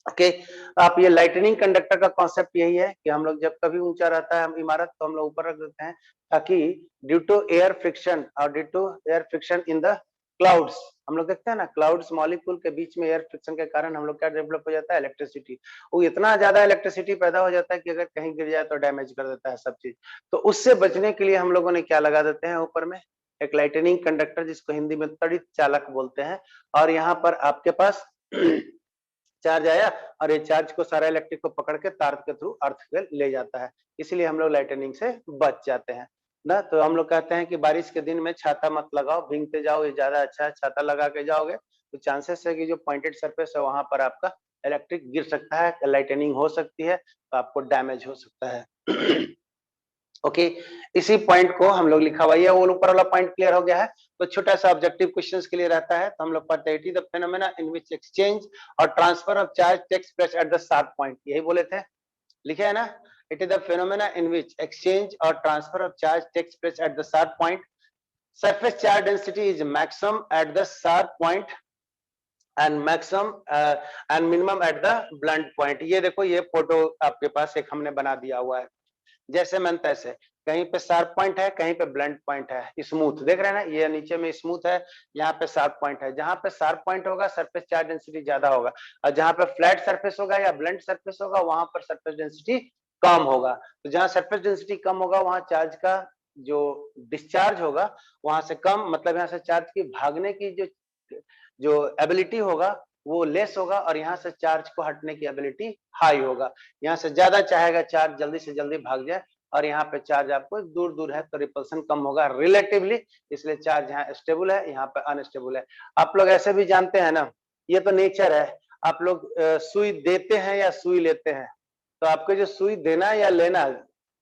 Okay. आप ये लाइटनिंग कंडक्टर का कॉन्सेप्ट यही है कि हम लोग जब कभी ऊंचा रहता है हम इमारत, तो हम लोग ऊपर रख देते हैं, ताकि ड्यू टू एयर फ्रिक्शन, और due to air friction in the clouds, हम लोग देखते हैं ना, क्लाउड्स मॉलिक्यूल के बीच में एयर फ्रिक्शन के कारण हम लोग क्या डेवलप हो जाता है? इलेक्ट्रिसिटी। वो इतना ज्यादा इलेक्ट्रिसिटी पैदा हो जाता है कि अगर कहीं गिर जाए तो डैमेज कर देता है सब चीज। तो उससे बचने के लिए हम लोगों ने क्या लगा देते हैं ऊपर में? एक लाइटनिंग कंडक्टर, जिसको हिंदी में तड़ित चालक बोलते हैं। और यहाँ पर आपके पास चार्ज आया, और ये चार्ज को सारा इलेक्ट्रिक को पकड़ के तार के थ्रू अर्थ पे ले जाता है। इसलिए हम लोग लाइटनिंग से बच जाते हैं ना। तो हम लोग कहते हैं कि बारिश के दिन में छाता मत लगाओ, भीगते जाओ, ये ज्यादा अच्छा है। छाता लगा के जाओगे तो चांसेस है कि जो पॉइंटेड सरफेस है वहां पर आपका इलेक्ट्रिक गिर सकता है, लाइटनिंग हो सकती है, तो आपको डैमेज हो सकता है। ओके। इसी पॉइंट को हम लोग लिखा हुआ है, वो ऊपर वाला पॉइंट क्लियर हो गया है। तो छोटा सा ऑब्जेक्टिव क्वेश्चंस के लिए रहता है, तो हम लोग पढ़ते हैं, it is the phenomena in which exchange और transfer of charge takes place at the sharp point. यही बोले थे, लिखे है ना? It is the phenomena in which exchange और transfer of charge takes place at the sharp point. Surface charge density is maximum at the sharp point and maximum and minimum at the blunt point. ये देखो, ये photo आपके पास एक हमने बना दिया हुआ है, जैसे मन तैसे। कहीं पे शार्प पॉइंट है, कहीं पे ब्लंट पॉइंट है। स्मूथ देख रहे हैं ना, ये नीचे में स्मूथ है, यहाँ पे शार्प पॉइंट है। जहां पे शार्प पॉइंट होगा सरफेस चार्ज डेंसिटी ज्यादा होगा, और जहां पे फ्लैट सरफेस होगा या ब्लंट सरफेस होगा वहां पर सरफेस डेंसिटी कम होगा। तो जहां सरफेस डेंसिटी कम होगा वहां चार्ज का जो डिस्चार्ज होगा वहां से कम, मतलब यहाँ से चार्ज की भागने की जो जो एबिलिटी होगा वो लेस होगा, और यहाँ से चार्ज को हटने की एबिलिटी हाई होगा। यहाँ से ज्यादा चाहेगा चार्ज जल्दी से जल्दी भाग जाए, और यहाँ पे चार्ज आपको दूर दूर है तो रिपल्सन कम होगा रिलेटिवली, इसलिए चार्ज यहाँ स्टेबल है, यहाँ पे अनस्टेबल है। आप लोग ऐसे भी जानते हैं ना, ये तो नेचर है। आप लोग सुई देते हैं या सुई लेते हैं? तो आपको जो सुई देना या लेना,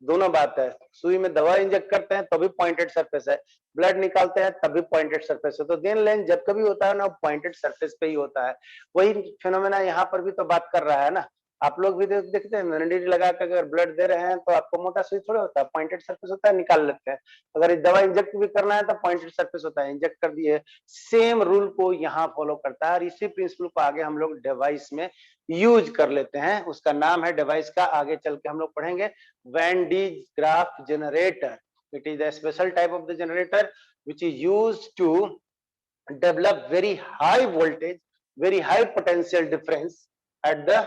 दोनों बात है। सुई में दवा इंजेक्ट करते हैं तो भी पॉइंटेड सरफेस है, ब्लड निकालते हैं तब भी पॉइंटेड सरफेस है। तो देन लेन जब कभी होता है ना, पॉइंटेड सरफेस पे ही होता है। वही फिनोमेना यहाँ पर भी तो बात कर रहा है ना। आप लोग भी देखते हैं नीडल लगा कर अगर ब्लड दे रहे हैं तो आपको मोटा सुई थोड़ा होता है, पॉइंटेड सरफेस होता है, निकाल लेते हैं। अगर ये दवा इंजेक्ट भी करना है तो पॉइंटेड सरफेस होता है, इंजेक्ट कर दिए। सेम रूल को यहाँ फॉलो करता है और इसी प्रिंसिपल को आगे हम लोग डिवाइस में यूज कर लेते हैं। उसका नाम है डिवाइस का, आगे चल के हम लोग पढ़ेंगे, Van de Graaff generator. It is a special type of the generator which is used to develop very high voltage, very high potential difference at the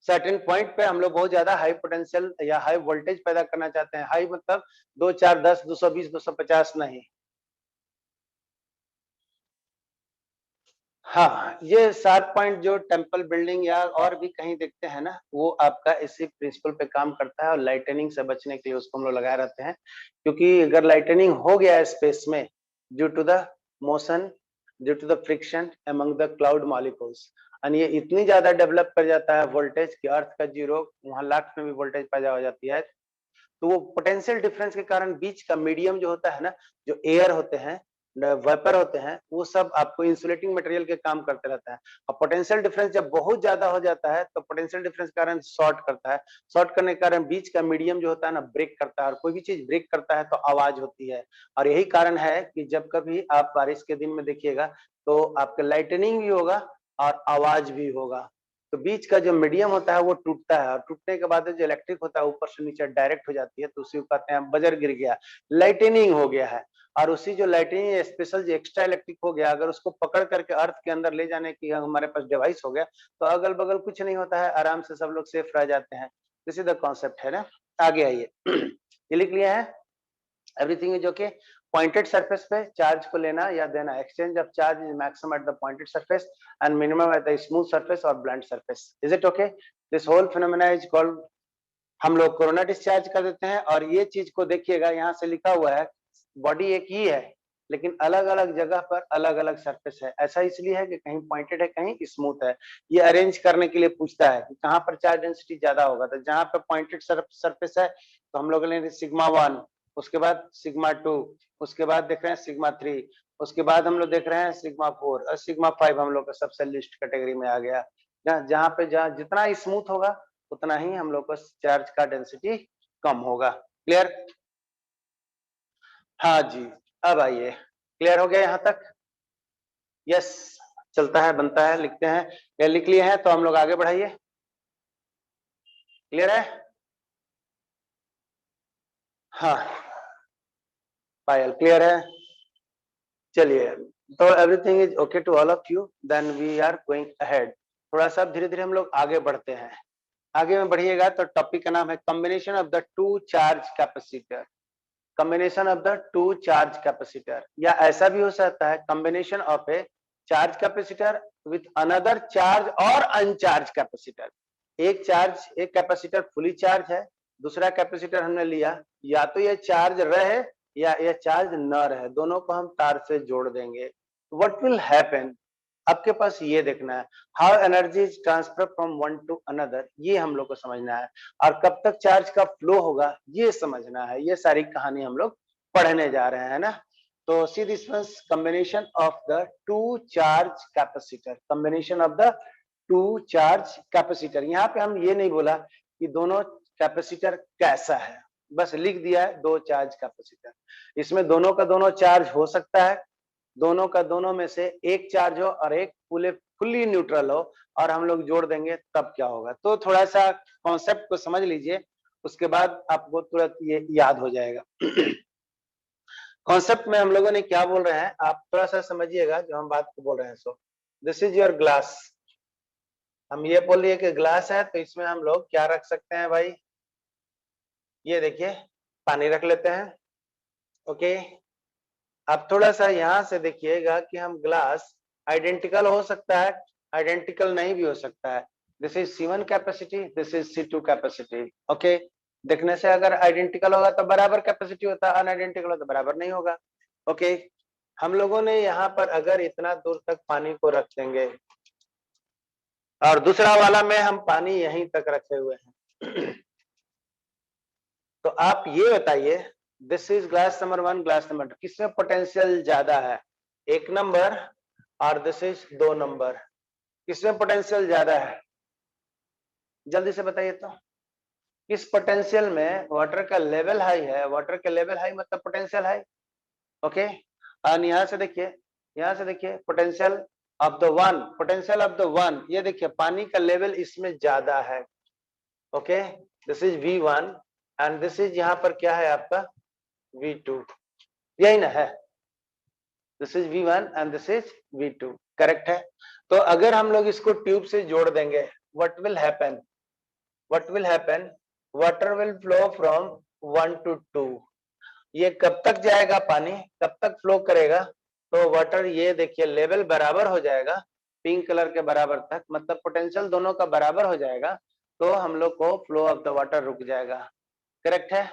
certain point पे। हम लोग बहुत ज्यादा हाई पोटेंशियल या हाई वोल्टेज पैदा करना चाहते हैं। हाई मतलब 2, 4, 10, 220, 250 नहीं। हाँ, ये 7 पॉइंट जो टेम्पल बिल्डिंग या और भी कहीं देखते हैं ना, वो आपका इसी प्रिंसिपल पे काम करता है और लाइटनिंग से बचने के लिए उसको हम लोग लगाए रहते हैं। क्योंकि अगर लाइटनिंग हो गया है स्पेस में due to the motion, due to the friction among the cloud molecules, और ये इतनी ज्यादा डेवलप कर जाता है वोल्टेज कि अर्थ का जीरो वहां लाख में भी वोल्टेज पैदा हो जाती है। तो वो पोटेंशियल डिफरेंस के कारण बीच का मीडियम जो होता है ना, जो एयर होते हैं, वेपर होते हैं, वो सब आपको इंसुलेटिंग मटेरियल के काम करते रहता है। और पोटेंशियल डिफरेंस जब बहुत ज्यादा हो जाता है तो पोटेंशियल डिफरेंस के कारण शॉर्ट करता है। शॉर्ट करने के कारण बीच का मीडियम जो होता है ना ब्रेक करता है, और कोई भी चीज ब्रेक करता है तो आवाज होती है। और यही कारण है कि जब कभी आप बारिश के दिन में देखिएगा तो आपका लाइटनिंग भी होगा और आवाज भी होगा। तो बीच का जो मीडियम होता है वो टूटता है, और टूटने के बाद जो इलेक्ट्रिक होता है ऊपर से नीचे डायरेक्ट हो जाती है, तो उसी को कहते हैं बजर गिर गया, लाइटनिंग हो गया है। और उसी जो लाइटनिंग स्पेशल जो एक्स्ट्रा इलेक्ट्रिक हो गया, अगर उसको पकड़ करके अर्थ के अंदर ले जाने की हमारे पास डिवाइस हो गया तो अगल बगल कुछ नहीं होता है, आराम से सब लोग सेफ रह जाते हैं। दिस इज द कॉन्सेप्ट है ना। आगे आइए ये लिख लिया है, everything is okay. Pointed surface पे चार्ज को लेना या देना, exchange of charge is maximum at the pointed surface and minimum at the smooth surface और blunt surface. Is it okay? This whole phenomena is called, हम लोग corona discharge कर देते हैं। और ये चीज को देखिएगा, यहाँ से लिखा हुआ है बॉडी एक ही है लेकिन अलग अलग जगह पर अलग अलग सरफेस है। ऐसा इसलिए है कि कहीं पॉइंटेड है कहीं स्मूथ है। ये अरेंज करने के लिए पूछता है कि कहाँ पर चार्ज डेंसिटी ज्यादा होगा, तो जहाँ पर पॉइंटेड सरफेस है तो हम लोग लेंगे सिग्मा 1, उसके बाद सिग्मा 2, उसके बाद देख रहे हैं सिग्मा 3, उसके बाद हम लोग देख रहे हैं सिग्मा 4 और सिग्मा 5 हम लोग का सबसे लिस्ट कैटेगरी में आ गया। जहाँ पे जहाँ जितना स्मूथ होगा उतना ही हम लोग को चार्ज का डेंसिटी कम होगा। क्लियर? हाँ जी, अब आइए, क्लियर हो गया यहाँ तक? यस, चलता है, बनता है, लिखते हैं। ये लिख लिए हैं तो हम लोग आगे बढ़ाइए। क्लियर है? हाँ, पायल क्लियर है? चलिए, तो everything is okay to all of you, then we are going ahead. थोड़ा सा धीरे धीरे हम लोग आगे बढ़ते हैं। आगे में बढ़िएगा तो टॉपिक का नाम है combination of the two charge capacitor. Combination of the two charge capacitor, या ऐसा भी हो सकता है combination of A charge capacitor with another charge और अनचार्ज कैपेसिटर। एक कैपेसिटर फुली चार्ज है, दूसरा कैपेसिटर हमने लिया, या तो ये चार्ज रहे या ये चार्ज न रहे, दोनों को हम तार से जोड़ देंगे। व्हाट विल हैपन, आपके पास ये देखना है, how energy is transfer from one two another, ये हम लोग को समझना है। और कब तक चार्ज का फ्लो होगा ये समझना है। ये सारी कहानी हम लोग पढ़ने जा रहे हैं ना। तो see this was combination of the two charge capacitor, combination of the two charge capacitor. यहाँ पे हम ये नहीं बोला कि दोनों कैपेसिटर कैसा है, बस लिख दिया है दो चार्ज कैपेसिटर। इसमें दोनों का दोनों चार्ज हो सकता है, दोनों का दोनों में से एक चार्ज हो और एक फुल्ली न्यूट्रल हो, और हम लोग जोड़ देंगे तब क्या होगा। तो थोड़ा सा कॉन्सेप्ट को समझ लीजिए, उसके बाद आपको तुरंत ये याद हो जाएगा। कॉन्सेप्ट में हम लोगों ने क्या बोल रहे हैं आप थोड़ा सा समझिएगा जो हम बात को बोल रहे हैं। So this is your glass, हम ये बोल रहे कि ग्लास है तो इसमें हम लोग क्या रख सकते हैं भाई, ये देखिए पानी रख लेते हैं। ओके, अब थोड़ा सा यहाँ से देखिएगा कि हम ग्लास आइडेंटिकल हो सकता है, आइडेंटिकल नहीं भी हो सकता है। This is C1 capacity, this is C2 capacity. Okay, देखने से अगर आइडेंटिकल होगा तो बराबर कैपेसिटी होता है, अनआइडेंटिकल हो तो बराबर नहीं होगा। ओके, हम लोगों ने यहाँ पर अगर इतना दूर तक पानी को रख देंगे और दूसरा वाला में हम पानी यहीं तक रखे हुए हैं तो आप ये बताइए, this is glass number 1, glass number 2, किसमें पोटेंशियल ज्यादा है, 1 नंबर, और दिस इज 2 नंबर, किसमें पोटेंशियल ज्यादा है, जल्दी से बताइए तो। किस पोटेंशियल में वाटर का लेवल हाई है? वाटर का लेवल हाई मतलब पोटेंशियल हाई। ओके, और यहाँ से देखिए, यहाँ से देखिए potential of the one, potential of the one, ये देखिए पानी का लेवल इसमें ज्यादा है। Okay, this is V1 and this is यहाँ पर क्या है आपका V2, यही ना है? This is V1 and this is V2, correct है। तो अगर हम लोग इसको ट्यूब से जोड़ देंगे, what will happen? What will happen? Water will flow from 1 to 2। ये कब तक जाएगा पानी, कब तक फ्लो करेगा? तो वाटर, ये देखिए लेवल बराबर हो जाएगा पिंक कलर के बराबर तक, मतलब पोटेंशियल दोनों का बराबर हो जाएगा, तो हम लोग को फ्लो ऑफ द वाटर रुक जाएगा। करेक्ट है।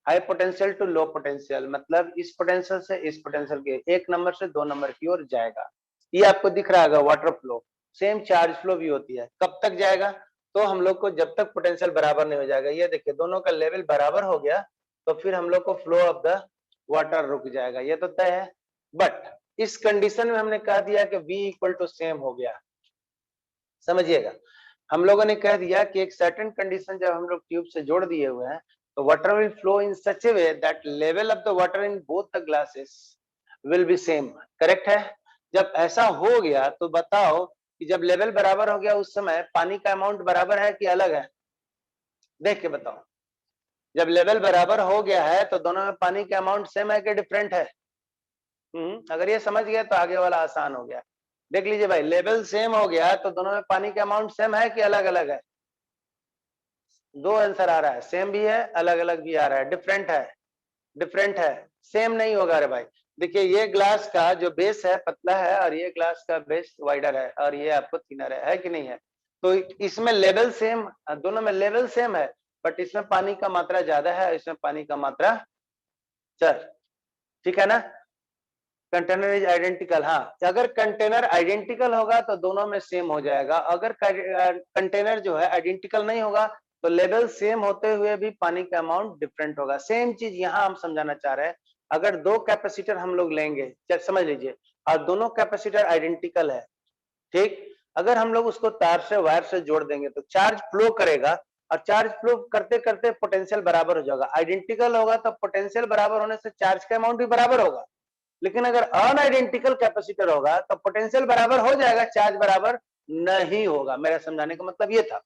High potential to low potential मतलब इस पोटेंशियल से इस पोटेंशियल के 1 नंबर से 2 नंबर की ओर जाएगा। ये आपको दिख रहा होगा water flow. Same charge flow भी होती है। कब तक जाएगा? तो हम लोग को जब तक पोटेंशियल बराबर नहीं हो जाएगा, ये देखिए दोनों का लेवल बराबर हो गया, तो फिर हम लोग को फ्लो ऑफ द वाटर रुक जाएगा, ये तो तय है। बट इस कंडीशन में हमने कह दिया कि V इक्वल टू सेम हो गया। समझिएगा, हम लोगों ने कह दिया कि एक सर्टेन कंडीशन जब हम लोग ट्यूब से जोड़ दिए हुए हैं, तो water will flow in such A way that level of the water in both the glasses will be same. Correct है। जब ऐसा हो गया तो बताओ कि जब लेवल बराबर हो गया उस समय पानी का अमाउंट बराबर है कि अलग है? देख के बताओ। जब लेवल बराबर हो गया है तो दोनों में पानी का अमाउंट सेम है कि डिफरेंट है? अगर ये समझ गया तो आगे वाला आसान हो गया। देख लीजिए भाई, लेवल सेम हो गया तो दोनों में पानी का अमाउंट सेम है कि अलग अलग है? दो आंसर आ रहा है, सेम भी है अलग अलग भी आ रहा है, डिफरेंट है डिफरेंट है, सेम नहीं होगा रे भाई। देखिए ये ग्लास का जो बेस है पतला है और ये ग्लास का बेस वाइडर है और ये आपको थिनर है कि नहीं है? तो इसमें लेवल सेम, दोनों में लेवल सेम है, बट इसमें पानी का मात्रा ज्यादा है, इसमें पानी का मात्रा चल, ठीक है ना? कंटेनर इज आइडेंटिकल, हाँ, अगर कंटेनर आइडेंटिकल होगा तो दोनों में सेम हो जाएगा। अगर कंटेनर जो है आइडेंटिकल नहीं होगा तो लेवल सेम होते हुए भी पानी का अमाउंट डिफरेंट होगा। सेम चीज यहाँ हम समझाना चाह रहे हैं। अगर दो कैपेसिटर हम लोग लेंगे, समझ लीजिए, और दोनों कैपेसिटर आइडेंटिकल है, ठीक, अगर हम लोग उसको तार से वायर से जोड़ देंगे तो चार्ज फ्लो करेगा, और चार्ज फ्लो करते करते पोटेंशियल बराबर हो जाएगा। आइडेंटिकल होगा तो पोटेंशियल बराबर होने से चार्ज का अमाउंट भी बराबर होगा। लेकिन अगर अनआइडेंटिकल कैपेसिटर होगा तो पोटेंशियल बराबर हो जाएगा, चार्ज बराबर नहीं होगा। मेरा समझाने का मतलब ये था।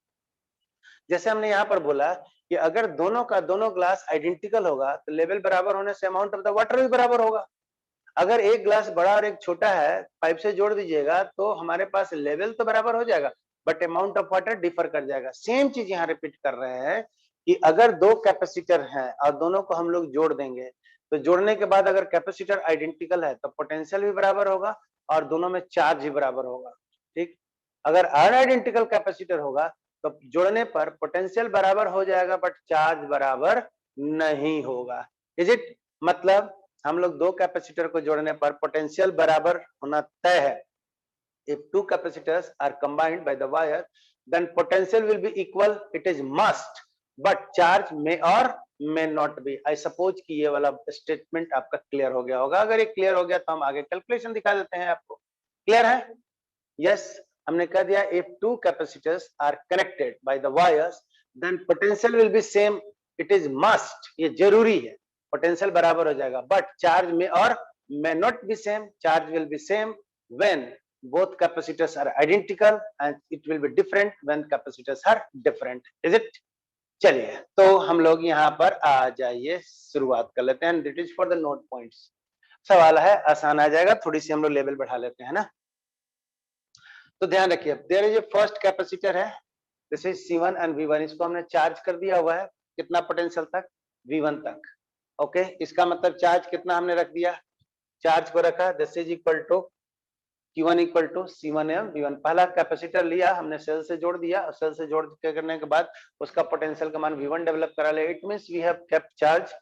जैसे हमने यहाँ पर बोला कि अगर दोनों का दोनों ग्लास आइडेंटिकल होगा तो लेवल बराबर होने से अमाउंट ऑफ द वाटर भी बराबर होगा। अगर एक ग्लास बड़ा और एक छोटा है, पाइप से जोड़ दीजिएगा तो हमारे पास लेवल तो बराबर हो जाएगा, but amount of water differ कर जाएगा। सेम चीज यहाँ रिपीट कर रहे हैं कि अगर दो कैपेसिटर हैं और दोनों को हम लोग जोड़ देंगे, तो जोड़ने के बाद अगर कैपेसिटर आइडेंटिकल है तो पोटेंशियल भी बराबर होगा और दोनों में चार्ज भी बराबर होगा, ठीक। अगर अनआइडेंटिकल कैपेसिटर होगा तो जोड़ने पर पोटेंशियल बराबर हो जाएगा बट चार्ज बराबर नहीं होगा। Is it? मतलब हम लोग दो कैपेसिटर को जोड़ने पर पोटेंशियल बराबर होना तय है। If two capacitors are combined by the wire, then potential will be equal. It is must, but charge may or may not be. I suppose कि ये वाला स्टेटमेंट आपका क्लियर हो गया होगा। अगर ये क्लियर हो गया तो हम आगे कैलकुलेशन दिखा देते हैं आपको। क्लियर है? यस, हमने कह दिया if two capacitors are connected by the wires, then potential will be same. It is must, ये जरूरी है, पोटेंशियल बराबर हो जाएगा, बट चार्ज में और may not be same. Charge will be same when both capacitors are identical and it will be different when capacitors are different. Is it? चलिए तो हम लोग यहाँ पर आ जाइए, शुरुआत कर लेते हैं। That is for the note points. सवाल है, आसान आ जाएगा, थोड़ी सी हम लोग लेवल बढ़ा लेते हैं ना। तो ध्यान रखिए, there is a first capacitor है, this is C1 and V1, इसको हमने चार्ज कर दिया हुआ है कितना पोटेंशियल तक? V1 तक। ओके, इसका मतलब चार्ज कितना हमने रख दिया? चार्ज को रखा, this is equal to Q1 equal to C1 एम V1। पहला कैपेसिटर लिया हमने, सेल से जोड़ दिया, और सेल से जोड़ के करने के बाद उसका पोटेंशियल का मान V1 डेवलप करा ले। It means we have kept charge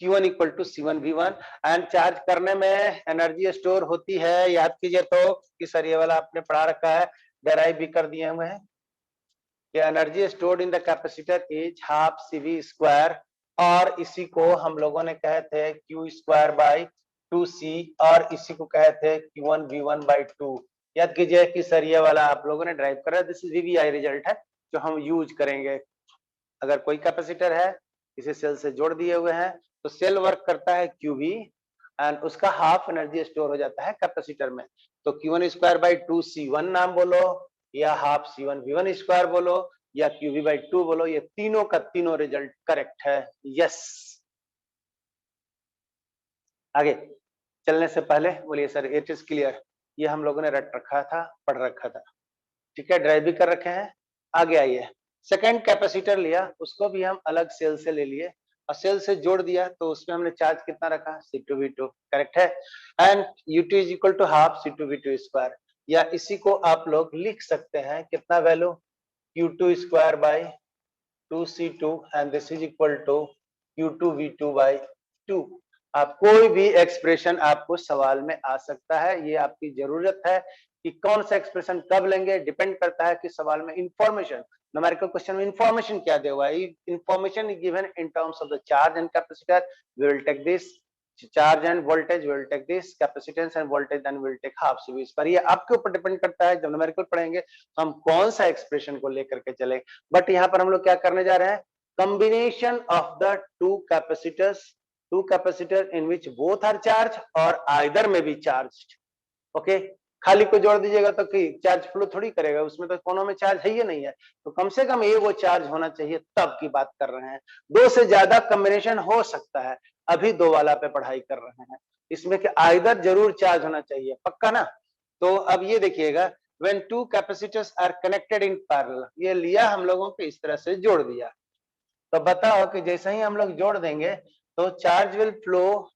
Q1 equal to C1 V1। And charge करने में एनर्जी स्टोर होती है, याद कीजिए तो कि सर ये वाला आपने पढ़ा रखा है, डेराइव भी कर दिए हुए हैं कि energy stored in the capacitor is half CV square, और इसी को हम लोगों ने कहे थे Q स्क्वायर बाई 2C, और इसी को कहे थे Q1 V1 बाई 2। याद कीजिए कि सर ये वाला आप लोगों ने ड्राइव करा, दिस इज VVI रिजल्ट है, जो हम यूज करेंगे। अगर कोई कैपेसिटर है किसी सेल से जोड़ दिए हुए हैं तो सेल वर्क करता है QV एंड उसका हाफ एनर्जी स्टोर हो जाता है कैपेसिटर में। तो Q1 स्क्वायर बाई 2C1 नाम बोलो या हाफ C1V1 स्क्वायर बोलो या QV बाई 2 बोलो, ये तीनों का तीनों रिजल्ट करेक्ट है। यस। आगे चलने से पहले बोलिए सर इट इज क्लियर, ये हम लोगों ने रट रखा था, पढ़ रखा था, ठीक है, ड्राइव भी कर रखे हैं। आगे आइए, सेकंड कैपेसिटर लिया, उसको भी हम अलग सेल से ले लिए और सेल से जोड़ दिया, तो उसमें हमने चार्ज कितना रखा C2V2, करेक्ट है। And U2 is equal to half C2V2 square, या इसी को आप लोग लिख सकते हैं कितना value Q2 square by 2C2 and this is equal to Q2V2 by 2। आप कोई भी एक्सप्रेशन आपको सवाल में आ सकता है, ये आपकी जरूरत है कि कौन सा एक्सप्रेशन कब लेंगे, डिपेंड करता है कि सवाल में इंफॉर्मेशन, न्यूमेरिकल क्वेश्चन में इंफॉर्मेशन क्या दिया हुआ है। Information is given in terms of the charge and capacitor, we will take this charge and voltage, we will take this capacitance and voltage, then we will take half CV पर। ये आपके ऊपर depend करता है, जब numerical पढ़ेंगे तो हम कौन सा एक्सप्रेशन को लेकर के चले। बट यहाँ पर हम लोग क्या करने जा रहे हैं, combination of the two capacitor in which both are charged और either में भी charged। ओके, खाली को जोड़ दीजिएगा तो चार्ज फ्लो थोड़ी करेगा, उसमें तो कोनो में चार्ज है ही नहीं है, तो कम से कम ये वो चार्ज होना चाहिए, तब की बात कर रहे हैं। दो से ज्यादा कॉम्बिनेशन हो सकता है, अभी दो वाला पे पढ़ाई कर रहे हैं, इसमें कि आइदर जरूर चार्ज होना चाहिए, पक्का ना। तो अब ये देखिएगा, when two capacitors are connected in parallel, ये लिया हम लोगों को इस तरह से जोड़ दिया, तो बताओ कि जैसे ही हम लोग जोड़ देंगे तो charge will flow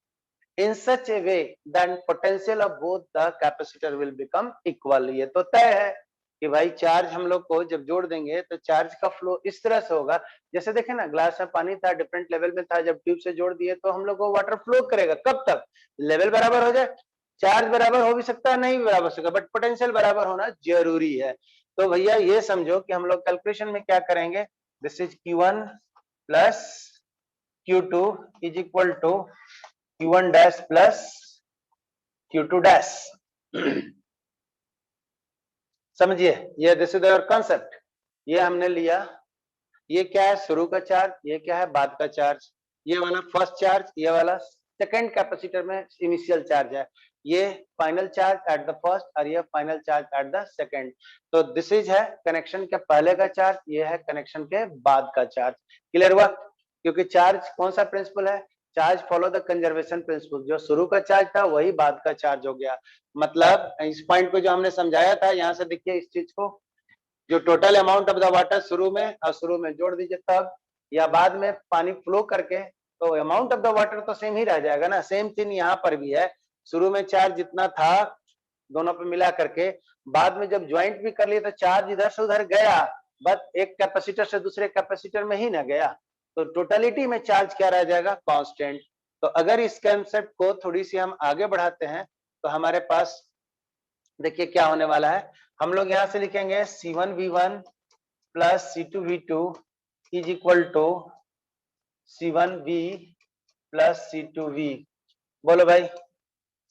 in such a way that potential of both the capacitor will become equal। ये तो तय है कि भाई चार्ज हम लोग को जब जोड़ देंगे तो चार्ज का फ्लो इस तरह से होगा, जैसे देखे ना ग्लास में पानी था, डिफरेंट लेवल में था, जब ट्यूब से जोड़ दिए तो हम लोग को वाटर फ्लो करेगा, कब तक, लेवल बराबर हो जाए। चार्ज बराबर हो भी सकता है, नहीं भी बराबर हो सकता, बट पोटेंशियल बराबर होना जरूरी है। तो भैया ये समझो कि हम लोग कैलकुलेशन में क्या करेंगे, this is Q1 plus Q2 is equal to Q1 dash plus Q2 dash. समझिए, ये दिस इज योर कॉन्सेप्ट। ये हमने लिया, ये क्या है शुरू का चार्ज, ये क्या है बाद का चार्ज, ये वाला फर्स्ट चार्ज, ये वाला सेकंड कैपेसिटर में इनिशियल चार्ज है, ये final charge at the first और ये final charge at the second. तो दिस इज है कनेक्शन के पहले का चार्ज, ये है कनेक्शन के बाद का चार्ज। क्लियर हुआ, क्योंकि चार्ज कौन सा प्रिंसिपल है, charge follow the conservation principle, जो शुरू का चार्ज था वही बाद का चार्ज हो गया। मतलब इस पॉइंट को जो हमने समझाया था, यहाँ से देखिए इस चीज को, जो total amount of the water शुरू में जोड़ दीजिए तब, या बाद में पानी फ्लो करके, तो अमाउंट ऑफ द वाटर तो सेम ही रह जाएगा ना। सेम थिंग यहाँ पर भी है, शुरू में चार्ज जितना था दोनों पे मिला करके, बाद में जब ज्वाइंट भी कर लिए तो चार्ज इधर से उधर गया, बट एक कैपेसिटर से दूसरे कैपेसिटर में ही ना गया, तो टोटलिटी में चार्ज क्या रह जाएगा, कांस्टेंट। तो अगर इस कंसेप्ट को थोड़ी सी हम आगे बढ़ाते हैं तो हमारे पास देखिए क्या होने वाला है, हम लोग यहां से लिखेंगे C1V1 plus C2V2 is equal to C1V plus C2V। बोलो भाई,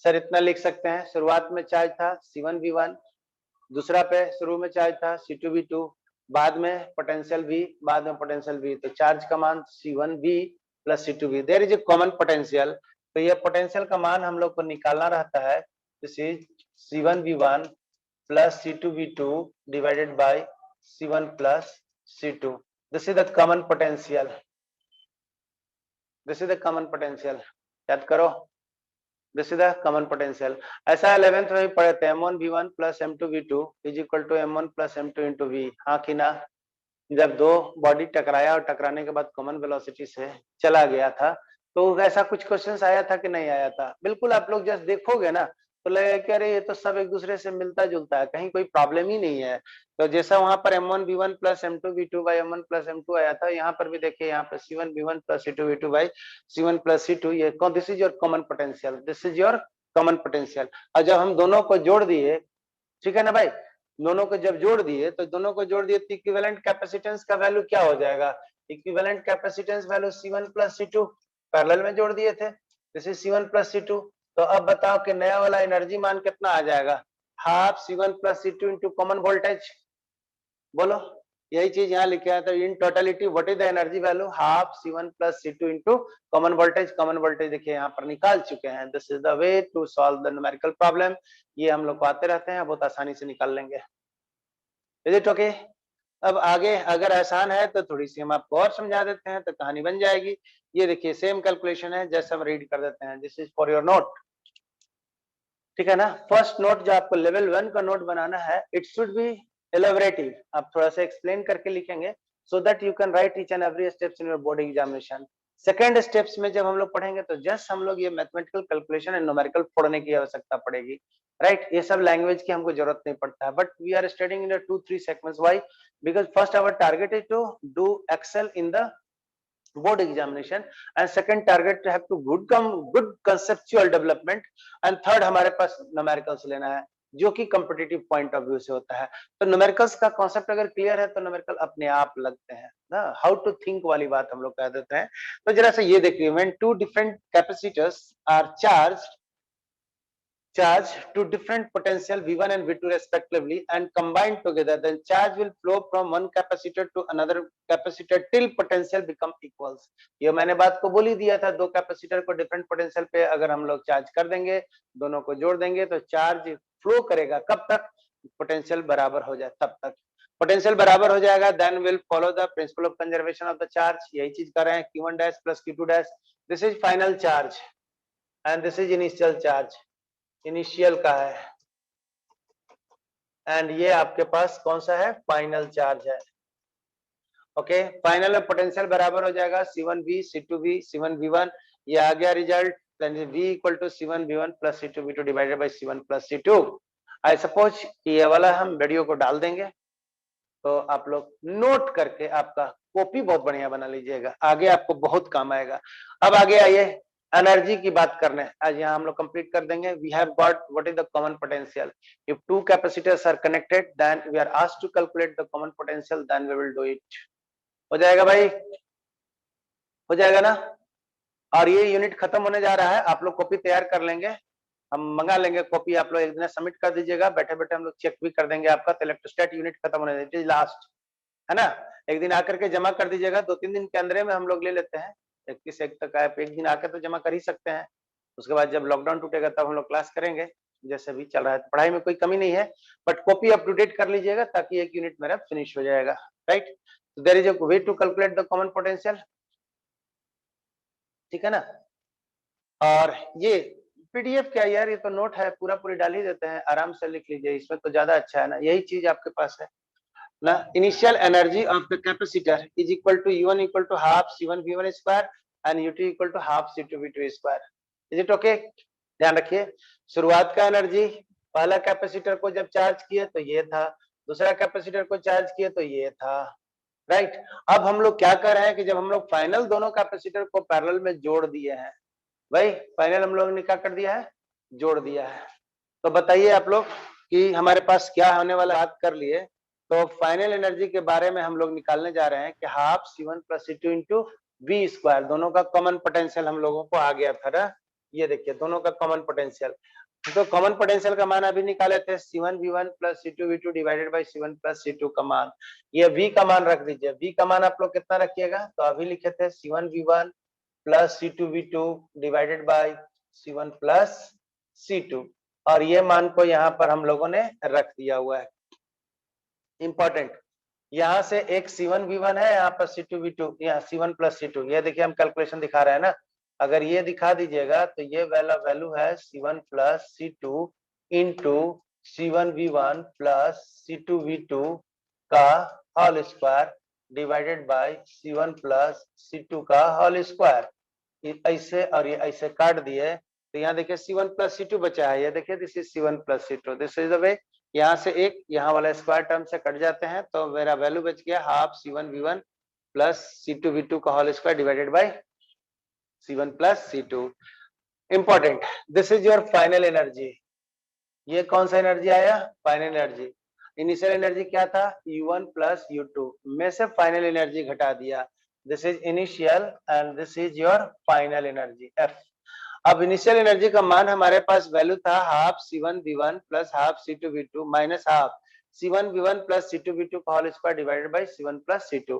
सर इतना लिख सकते हैं, शुरुआत में चार्ज था C1V1, दूसरा पे शुरू में चार्ज था C2V2, बाद में पोटेंशियल V, बाद में पोटेंशियल V, तो चार्ज का मान C1V plus C2V, there is a common potential. तो ये पोटेंशियल का मान हम लोग को निकालना रहता है, this is C1V1 plus C2V2 divided by C1 plus C2। This is the common potential। This is the common potential। याद करो, this is the common potential। ऐसा 11th में भी पढ़े थे, M1V1 plus M2V2 is equal to M1 plus M2 into V। हाँ कि ना, जब दो बॉडी टकराया और टकराने के बाद कॉमन वेलोसिटी से चला गया था, तो ऐसा कुछ क्वेश्चंस आया था कि नहीं आया था। बिल्कुल, आप लोग जस्ट देखोगे ना तो लगेगा कि अरे ये तो सब एक दूसरे से मिलता जुलता है, कहीं कोई प्रॉब्लम ही नहीं है। तो जैसा वहां पर M1V1 plus M2V2 by M1 plus M2 आया था, यहाँ पर भी देखिए, यहाँ पर C1V1 plus C2V2 by C1 plus C2, ये this is your common potential, this is your common potential. और जब हम दोनों को जोड़ दिए, ठीक है ना भाई, दोनों को जब जोड़ दिए तो दोनों को जोड़ दिए तो इक्विवेलेंट कैपेसिटेंस का वैल्यू क्या हो जाएगा, equivalent capacitance value C1 plus C2, parallel में जोड़ दिए थे, this is C1 plus C2। तो अब बताओ कि नया वाला एनर्जी मान कितना आ जाएगा, half C1 plus C2 into common voltage. बोलो, यही चीज यहाँ लिखे है। तो in totality what is the energy value, half C1 plus C2 into common voltage देखिए यहाँ पर निकाल चुके हैं। This is the way to solve the numerical problem. ये हम लोग को आते रहते हैं, बहुत आसानी से निकाल लेंगे। Is it okay? अब आगे अगर आसान है तो थोड़ी सी हम आपको और समझा देते हैं तो कहानी बन जाएगी। ये देखिए सेम कैलकुलेशन है, जैसे हम रीड कर देते हैं। This is for your note, ठीक है ना। फर्स्ट नोट जो आपको लेवल 1 का नोट बनाना है, इट शुड बी एलोबरेटिव। आप थोड़ा सा एक्सप्लेन करके लिखेंगे so that you can write each and every steps in your board examination. Second steps में जब हम लोग पढ़ेंगे तो जस्ट हम लोग ये मैथमेटिकल कैलकुलेशन एंड न्यूमेरिकल पढ़ने की आवश्यकता पड़ेगी, राइट। ये सब लैंग्वेज की हमको जरूरत नहीं पड़ता है, बट वी आर स्टडिंग इन 2-3 segments. Why? Because first our target is to do excel in the board examination, and second target to have to good conceptual development, and third हमारे पास न्यूमेरिकल्स लेना है जो कि कॉम्पिटिटिव पॉइंट ऑफ व्यू से होता है। तो न्यूमेरिकल्स का कॉन्सेप्ट अगर क्लियर है तो न्यूमेरिकल अपने आप लगते हैं ना। हाउ टू थिंक वाली बात हम लोग कह देते हैं। तो जरा सा ये देखिए, when two different capacitors are charge to different potential V1 and V2 respectively and combined together, then charge will flow from one capacitor to another capacitor till potential become equals। ये मैंने बात को बोल ही दिया था, दो कैपेसिटर को different potential पे अगर हम लोग चार्ज कर देंगे, दोनों को जोड़ देंगे तो चार्ज फ्लो करेगा। कब तक? पोटेंशियल बराबर हो जाए तब तक। पोटेंशियल बराबर हो जाएगा then will follow the principle of conservation of the charge. यही चीज कर रहे हैं, Q1 dash plus Q2 dash. This is final charge and this is initial charge. Initial का है एंड ये आपके पास कौन सा है? फाइनल चार्ज है। ओके, फाइनल में पोटेंशियल बराबर हो जाएगा C1V C2V C1V1। ये आ गया result, V equal to C1V1 plus C2V2 divided by C1 plus C2। I suppose ये वाला हम वीडियो को डाल देंगे, तो आप लोग नोट करके आपका कॉपी बहुत बढ़िया बना लीजिएगा, आगे आपको बहुत काम आएगा। अब आगे आइए एनर्जी की बात करने। आज यहाँ हम लोग कंप्लीट कर देंगे। We have got what is the common potential. If two capacitors are connected then we are asked to calculate the common potential, then we will do it. हो जाएगा भाई? हो जाएगा ना? और ये यूनिट खत्म होने जा रहा है, आप लोग कॉपी तैयार कर लेंगे, हम मंगा लेंगे कॉपी। आप लोग एक दिन सबमिट कर दीजिएगा, बैठे बैठे हम लोग चेक भी कर देंगे आपका। तो इलेक्ट्रोस्टैट यूनिट खत्म होने, इट इज लास्ट, है ना। एक दिन आकर के जमा कर दीजिएगा, 2-3 दिन के अंदर में हम लोग ले लेते हैं। 21 तक आप एक दिन आकर तो जमा कर ही सकते हैं। उसके बाद जब लॉकडाउन टूटेगा तब हम लोग क्लास करेंगे, जैसे भी चल रहा है। पढ़ाई में कोई कमी नहीं है, but copy up to date कर लीजिएगा ताकि एक यूनिट मेरा फिनिश हो जाएगा, right. There is a way to calculate the common potential, ठीक है ना। और ये पीडीएफ क्या यार, ये तो नोट है, पूरा पूरी डाल ही देते हैं, आराम से लिख लीजिए, इसमें तो ज्यादा अच्छा है ना। यही चीज आपके पास है ना। Initial energy of the capacitor is equal to U1 equal to half C1V1 square and U2 equal to half C2V2 square. Is it okay? ध्यान रखिए, शुरुआत का एनर्जी, पहला कैपेसिटर को जब चार्ज किए तो ये था, दूसरा कैपेसिटर को चार्ज किए तो ये था, राइट। अब हम लोग क्या कर रहे हैं कि जब हम लोग फाइनल दोनों कैपेसिटर को पैरेलल में जोड़ दिए हैं, भाई फाइनल हम लोग ने क्या कर दिया है? जोड़ दिया है। तो बताइए आप लोग कि हमारे पास क्या होने वाला, बात कर लिए। तो फाइनल एनर्जी के बारे में हम लोग निकालने जा रहे हैं कि half C1 plus C2 into V square, दोनों का कॉमन पोटेंशियल हम लोगों को आ गया था ना। ये देखिए दोनों का कॉमन पोटेंशियल। तो कॉमन पोटेंशियल का मान अभी निकाले थे C1V1 plus C2V2 divided by C1 plus C2 का मान। ये V का मान रख दीजिए। V का मान आप लोग कितना रखिएगा? तो अभी लिखे थे C1V1 plus C2V2 divided by C1 plus C2, और ये मान को यहाँ पर हम लोगों ने रख दिया हुआ है। इंपॉर्टेंट, यहाँ से एक C1V1 है, यहाँ पर C2V2, यहाँ C1 प्लस C2। ये देखिए हम कैलकुलेशन दिखा रहे हैं ना, अगर ये दिखा दीजिएगा तो ये वाला वैल्यू है C1 plus C2 into C1V1 plus C2V2 का whole square divided by C1 plus C2 का होल स्क्वायर। ऐसे और ये ऐसे काट दिए तो यहाँ देखिए C1 प्लस C2 बचा है। ये देखिए this is C1 plus C2, this is the वे। यहाँ से एक यहाँ वाला स्क्वायर टर्म से कट जाते हैं, तो मेरा वैल्यू बच गया हाफ C1V1 प्लस C2V2 का whole square divided by C1 plus C2। Important, this is your final energy. ये कौन सा एनर्जी आया? Final energy. इनिशियल एनर्जी क्या था? U1 प्लस U2 में से फाइनल एनर्जी घटा दिया, this is initial and this is your final energy F। अब इनिशियल एनर्जी का मान हमारे पास वैल्यू था half C1V1 plus half C2V2 minus half C1 V1 plus C2 V2 का whole square divided by C1 plus C2।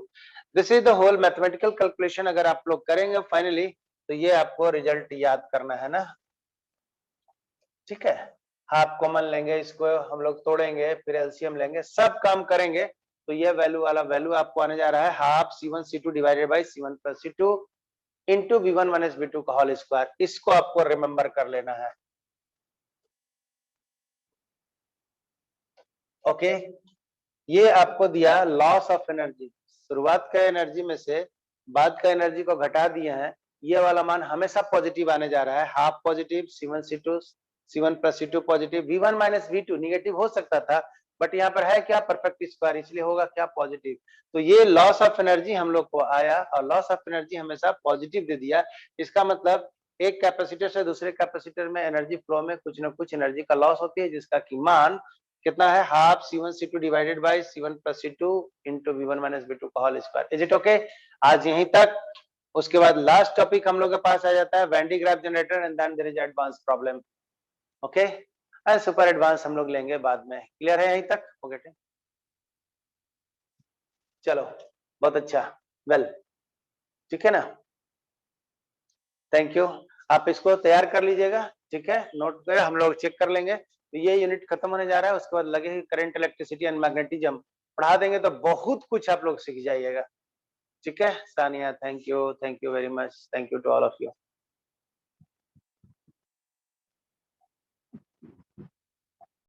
This is the whole mathematical calculation. अगर आप लोग करेंगे फाइनली तो ये आपको रिजल्ट याद करना है ना, ठीक है। हाफ कॉमन लेंगे, इसको हम लोग तोड़ेंगे, फिर एलसीएम लेंगे, सब काम करेंगे तो ये वैल्यू वाला वैल्यू आपको आने जा रहा है half C1 C2 divided by C1 plus C2 into V1 minus V2 का होल स्क्वायर। इसको आपको रिमेंबर कर लेना है। ओके, ये आपको दिया लॉस ऑफ एनर्जी, शुरुआत का एनर्जी में से बाद का एनर्जी को घटा दिए हैं। ये वाला मान हमेशा पॉजिटिव आने जा रहा है, half positive, C1 C2 C1 plus C2 positive, V1 minus V2 negative हो सकता था, बट यहाँ पर है क्या परफेक्ट स्क्वायर, इसलिए होगा क्या पॉजिटिव। तो ये लॉस ऑफ एनर्जी हम लोग को आया और लॉस ऑफ एनर्जी हमेशा पॉजिटिव दे दिया। इसका मतलब एक कैपेसिटर से दूसरे कैपेसिटर में एनर्जी फ्लो में कुछ ना कुछ एनर्जी का लॉस होती है, जिसका की मान कितना है half C1 C2 divided by C1 plus C2 into V1 minus V2 का whole square. Is it okay? आज यहीं तक। उसके बाद लास्ट टॉपिक हम लोग के पास आ जाता है Van de Graaff generator and then there is advance problem. Okay, and super advance हम लोग लेंगे बाद में। क्लियर है यहीं तक? ओके, चलो बहुत अच्छा, वेल ठीक है ना, थैंक यू। आप इसको तैयार कर लीजिएगा, ठीक है, नोट पे हम लोग चेक कर लेंगे। तो ये यूनिट खत्म होने जा रहा है, उसके बाद लगे करंट, इलेक्ट्रिसिटी एंड मैग्नेटिज्म पढ़ा देंगे तो बहुत कुछ आप लोग सीख जाइएगा। ठीक है Sania, thank you very much, thank you to all of you.